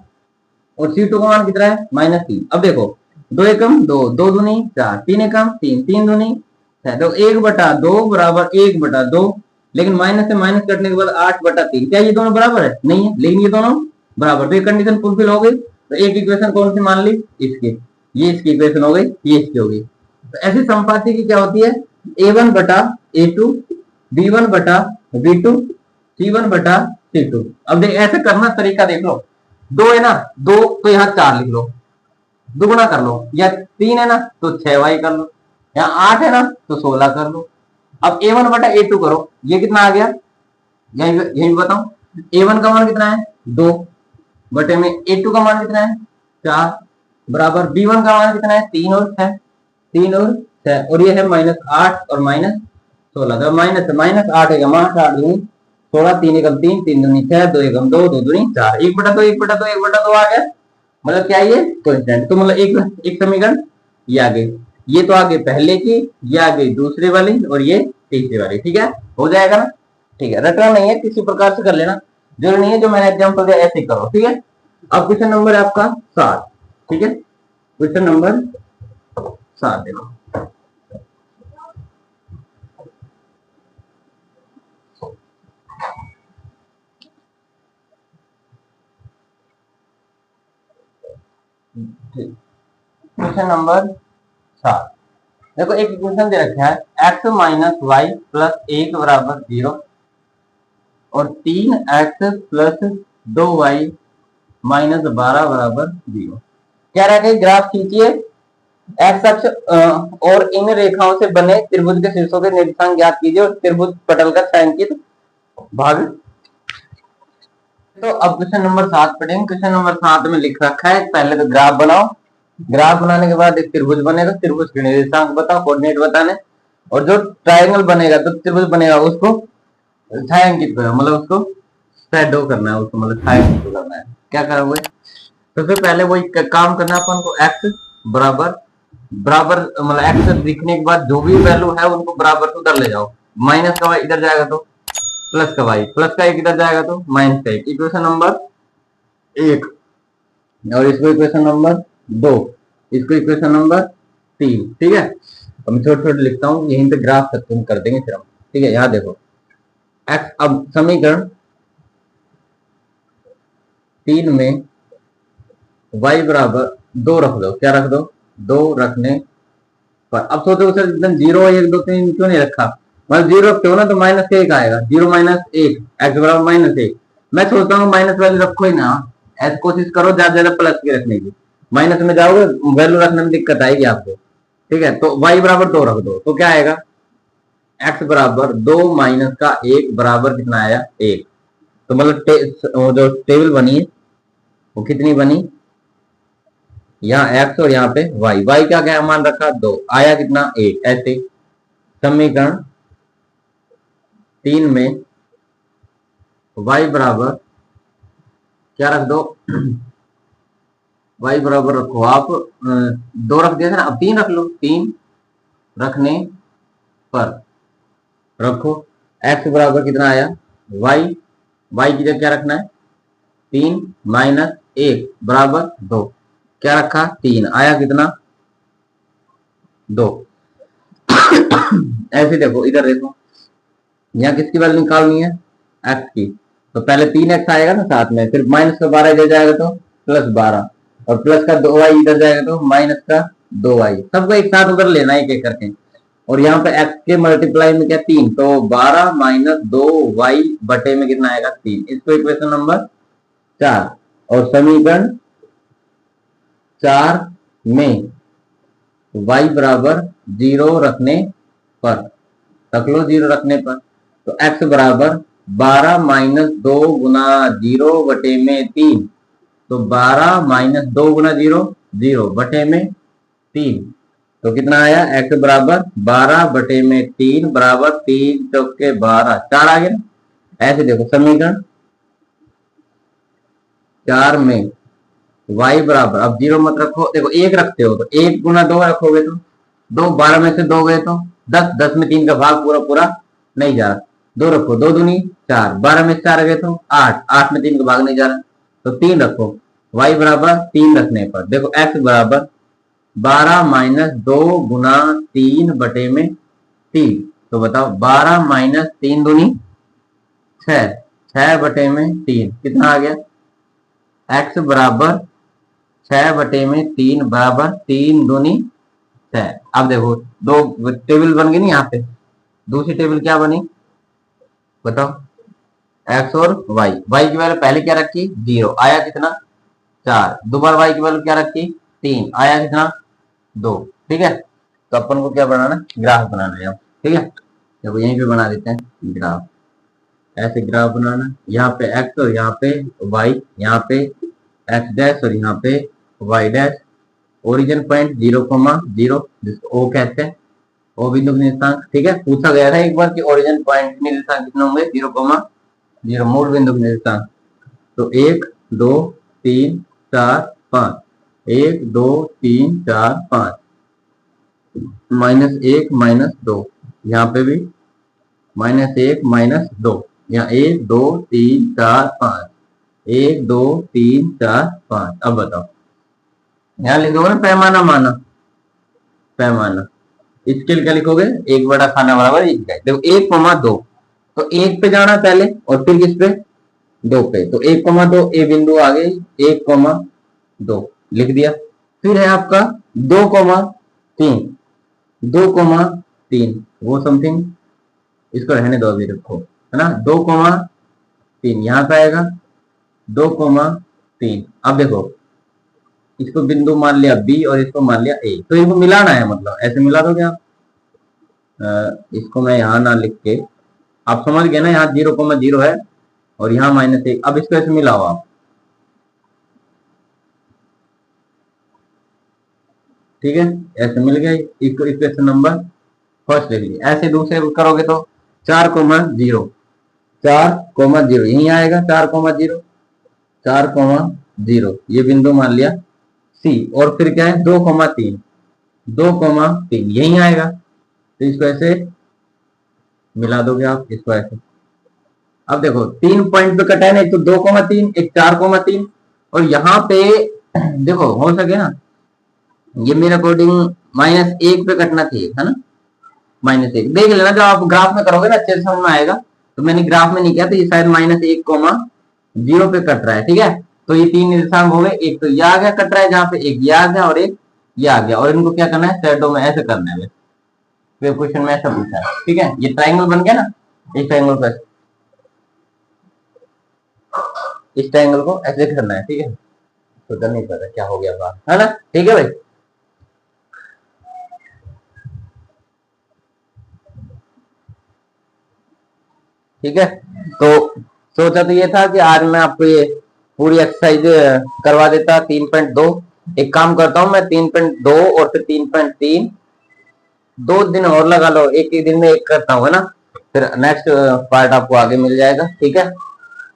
और c2 का मान कितना है -3। अब देखो 2 एकम 2, 2 दूनी 4, 3 एकम 3, 3 दूनी 6, तो 1/2 बराबर 1/2, लेकिन माइनस से माइनस कटने के बाद 8/3, क्या ये दोनों बराबर है, नहीं है, लेकिन ये दोनों बराबर, तो ये कंडीशन फुलफिल हो गई। तो एक इक्वेशन कौन सी मान ली, इसकी, ये इसकी इक्वेशन हो गई, ये इसकी हो गई। तो ऐसी संपाती की क्या होती है, a1 बटा a2, b1 बटा b2, c1 बटा c2। अब देख ऐसे करना तरीका देख लो, 2 है ना 2 तो यहाँ 4 लिख लो, दुगुना कर लो, या 3 है ना तो 6y कर लो, यहाँ 8 है ना तो 16 कर लो। अब a1 बटा a2 करो, ये कितना आ गया, यही बताओ, a1 का मान कितना है 2 बटे में a2 का मान कितना है 4 बराबर b1 का मान कितना है 3 और 6, 3 और 6 और ये है -8 और -16, तो -8 है 8 दूनी 16, 3 एकम 3, 3 दूनी 6, 2 एकम 2, 2 दूनी 4, 1/2 1/2 1/2 आ गया, मतलब क्या ये कोइंसिडेंट। तो मतलब एक समीकरण ये आ गई, ये तो आगे पहले की, ये आ गई दूसरे वाली और ये तीसरी वाली, ठीक है, हो जाएगा ना, ठीक है, रटना नहीं है, किसी प्रकार से कर लेना, जरूरी नहीं है जो मैंने एग्जांपल दिया ऐसे करो, ठीक है। अब क्वेश्चन नंबर है आपका 7, ठीक है, क्वेश्चन नंबर 7 देखो, क्वेश्चन नंबर 7 देखो, एक इक्वेशन दे रखा है x माइनस वाई प्लस 1 बराबर 0 और 3x प्लस 2y माइनस 12 बराबर 0। क्या रखा है, ग्राफ खींचिए, एक्स अक्ष और इन रेखाओं से बने त्रिभुज के शीर्षों के निर्देशांक ज्ञात कीजिए और त्रिभुज पटल का छायांकित भाग। तो अब क्वेश्चन नंबर 7 पढ़ेंगे। क्वेश्चन नंबर 7 में लिख रखा है, पहले तो ग्राफ बनाओ, ग्राफ बनाने के बाद एक त्रिभुज बनेगा, त्रिभुज के निर्देशांक बताओ, कोऑर्डिनेट बताने, और जो ट्रायंगल बनेगा तो त्रिभुज बनेगा उसको छायांकित करो, मतलब उसको शैडो करना है, उसको मतलब छायांकित करना है। क्या करोगे, तो फिर पहले वही काम करना है अपन को, x बराबर बराबर मतलब x दिखने के बाद जो भी वैल्यू है उनको बराबर तो उधर ले जाओ, माइनस का y इधर जाएगा तो प्लस का y, प्लस का 1 इधर जाएगा तो माइनस का 1, इक्वेशन नंबर 1, और इसको इक्वेशन नंबर 2, इसको इक्वेशन नंबर 3, ठीक है। अब मैं छोटे छोटे लिखता हूँ, यहीं पे ग्राफ तक तुम कर देंगे फिर हम, ठीक है। यहाँ देखो x, अब समीकरण 3 में y बराबर 2 रख दो, क्या रख दो 2 रखने पर, अब सोचो सर एकदम 0 1 2 3 क्यों नहीं रखा, मतलब 0 रखते हो ना तो माइनस का 1 आएगा, 0 माइनस 1 x बराबर -1, मैं सोचता हूँ माइनस वैल्यू रखो ही ना, ऐसे कोशिश करो ज्यादा ज्यादा प्लस की रखने की, माइनस में जाओगे वैल्यू रखने में दिक्कत आएगी आपको, ठीक है। तो y बराबर 2 रख दो, तो क्या आएगा x बराबर 2 माइनस का 1 बराबर कितना आया 1। तो मतलब वो जो टेबल बनी है वो कितनी बनी, यहाँ x और यहाँ पे y का क्या मान रखा 2, आया कितना 1। ऐसे समीकरण 3 में y बराबर क्या रख दो, y बराबर रखो आप 2 रख दिया था ना, अब 3 रख लो। 3 रखने पर रखो x बराबर कितना आया y की जगह क्या रखना है 3 माइनस 1 बराबर 2, क्या रखा 3, आया कितना 2। ऐसे देखो इधर देखो, यहाँ किसकी वैल्यू निकालनी है x की, तो पहले 3x आएगा ना साथ में, फिर माइनस का 12 इधर जाएगा तो प्लस 12, और प्लस का 2y इधर जाएगा तो माइनस का 2y, सबको एक साथ उधर लेना है एक एक करके। और यहाँ पे x के मल्टीप्लाई में क्या 3, तो 12 माइनस 2y बटे में कितना आएगा 3। इसको इक्वेशन नंबर 4। और समीकरण 4 में y बराबर 0 रखने पर, रख लो 0 रखने पर, तो x बराबर 12 माइनस 2 गुना 0 बटे में 3, तो 12 माइनस 2 गुना 0 0 बटे में 3, तो कितना आया x बराबर 12 बटे में 3 बराबर 3 चौके 12, 4 आ गया ना। ऐसे देखो समीकरण 4 में y बराबर, अब 0 मत रखो, देखो 1 रखते हो तो 1 गुना 2 रखोगे तो 2, 12 में से 2 गए तो 10, 10 में 3 का भाग पूरा पूरा नहीं जा रहा, 2 रखो, 2 दूनी 4, 12 में 4 गए तो 8, 8 में 3 का भाग नहीं जा रहा, तो 3 रखो। y बराबर 3 रखने पर देखो x बराबर 12 माइनस 2 गुना 3 बटे में 3, तो बताओ 12 माइनस 3 दूनी 6, 6 बटे में 3 कितना आ गया, x बराबर 6 बटे में 3 बराबर 3 दूनी 6। अब देखो दो टेबल बन गई ना, यहाँ पे दूसरी टेबल क्या बनी बताओ, x और y, y की वैल्यू पहले क्या रखी 0, आया कितना 4, दोबारा y की वैल्यू क्या रखी 3, आया कितना 2। ठीक है, तो अपन को क्या बनाना, ग्राफ बनाना है। ठीक है, देखो यहीं पे बना देते हैं ग्राफ, ऐसे ग्राफ बनाना, यहाँ पे x और यहाँ पे y, यहाँ पे x डैश और यहाँ पे y डैश, ओरिजिन पॉइंट 0,0 जिसको O कहते हैं, O बिंदु के निर्देशांक। ठीक है, पूछा गया था एक बार कि ओरिजिन पॉइंट निर्देशांक कितने होंगे 0,0, मूल बिंदु के निर्देशांक, तो 1 2 3 4 5, 1 2 3 4 5, -1 -2, यहाँ पे भी -1 -2, यहाँ 1 2 3 4 5, 1 2 3 4 5। अब बताओ यहाँ लिख दोगे ना पैमाना माना, पैमाना स्केल क्या लिखोगे, 1 बटा खाना बराबर 1 इकाई। देखो 1,2, तो 1 पे जाना पहले और फिर किस पे 2 पे, तो 1,2 ए बिंदु आ गई, 1,2 लिख दिया। फिर है आपका 2,3, 2,3 वो समथिंग, इसको रहने दो अभी रखो, है ना, 2,3 यहाँ पे आएगा 2,3। अब देखो इसको बिंदु मान लिया बी और इसको मान लिया ए, तो इनको मिलाना है, मतलब ऐसे मिला दोगे आप। इसको मैं यहाँ ना लिख के, आप समझ गए ना, यहाँ 0,0 है और यहाँ -1, अब इसको ऐसे मिलाओ आप। ठीक है, ऐसे मिल गया, इसको इक्वेशन नंबर फर्स्ट लिख लिया। ऐसे दूसरे करोगे तो 4,0, 4,0 यही आएगा, 4,0, 4,0 ये बिंदु मान लिया सी, और फिर क्या है 2,3, 2,3 यही आएगा, तो इसको ऐसे मिला दोगे आप, इसको ऐसे। अब देखो 3 पॉइंट पे कटा है ना, एक तो 2,3, एक 4,3, और यहाँ पे देखो हो सके ना, ये मेरे अकॉर्डिंग -1 पे कटना चाहिए, है ना, -1 देख लेना, जब आप ग्राफ में करोगे ना अच्छे से समझ में आएगा। तो मैंने ग्राफ में नहीं किया, तो ये शायद -1,0 पे कट रहा है। ठीक है, तो ये 3 निर्देशांक हो गए, एक तो ये आ गया कट रहा है जहाँ पे, एक ये आ गया और एक ये आ गया, और इनको क्या करना है शैडो में ऐसे करना है, क्वेश्चन में ऐसा पूछा है। ठीक है, ये ट्राइंगल बन गया ना, इस ट्राइंगल को इस ट्राइंगल को ऐसे करना है। ठीक है, तो कर नहीं पता क्या हो गया बात, है ना। ठीक है भाई, ठीक है। तो सोचा तो ये था कि आज मैं आपको ये पूरी एक्सरसाइज करवा देता 3.2। एक काम करता हूँ मैं 3.2 और फिर 3.3 2 दिन और लगा लो, एक ही दिन में एक करता हूँ, है ना। फिर नेक्स्ट पार्ट आपको आगे मिल जाएगा, ठीक है।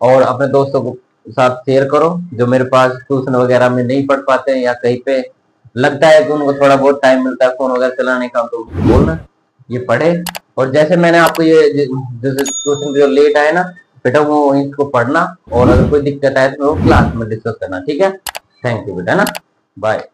और अपने दोस्तों को साथ शेयर करो जो मेरे पास ट्यूशन वगैरह में नहीं पढ़ पाते या कहीं पे लगता है कि उनको थोड़ा बहुत टाइम मिलता है फोन वगैरह चलाने का, तो बोलना ये पढ़े। और जैसे मैंने आपको ये जैसे ट्यूशन जो लेट आए ना बेटा, वो इसको पढ़ना, और अगर कोई दिक्कत आए तो वो क्लास में डिस्कस करना, ठीक है। थैंक यू बेटा ना, बाय।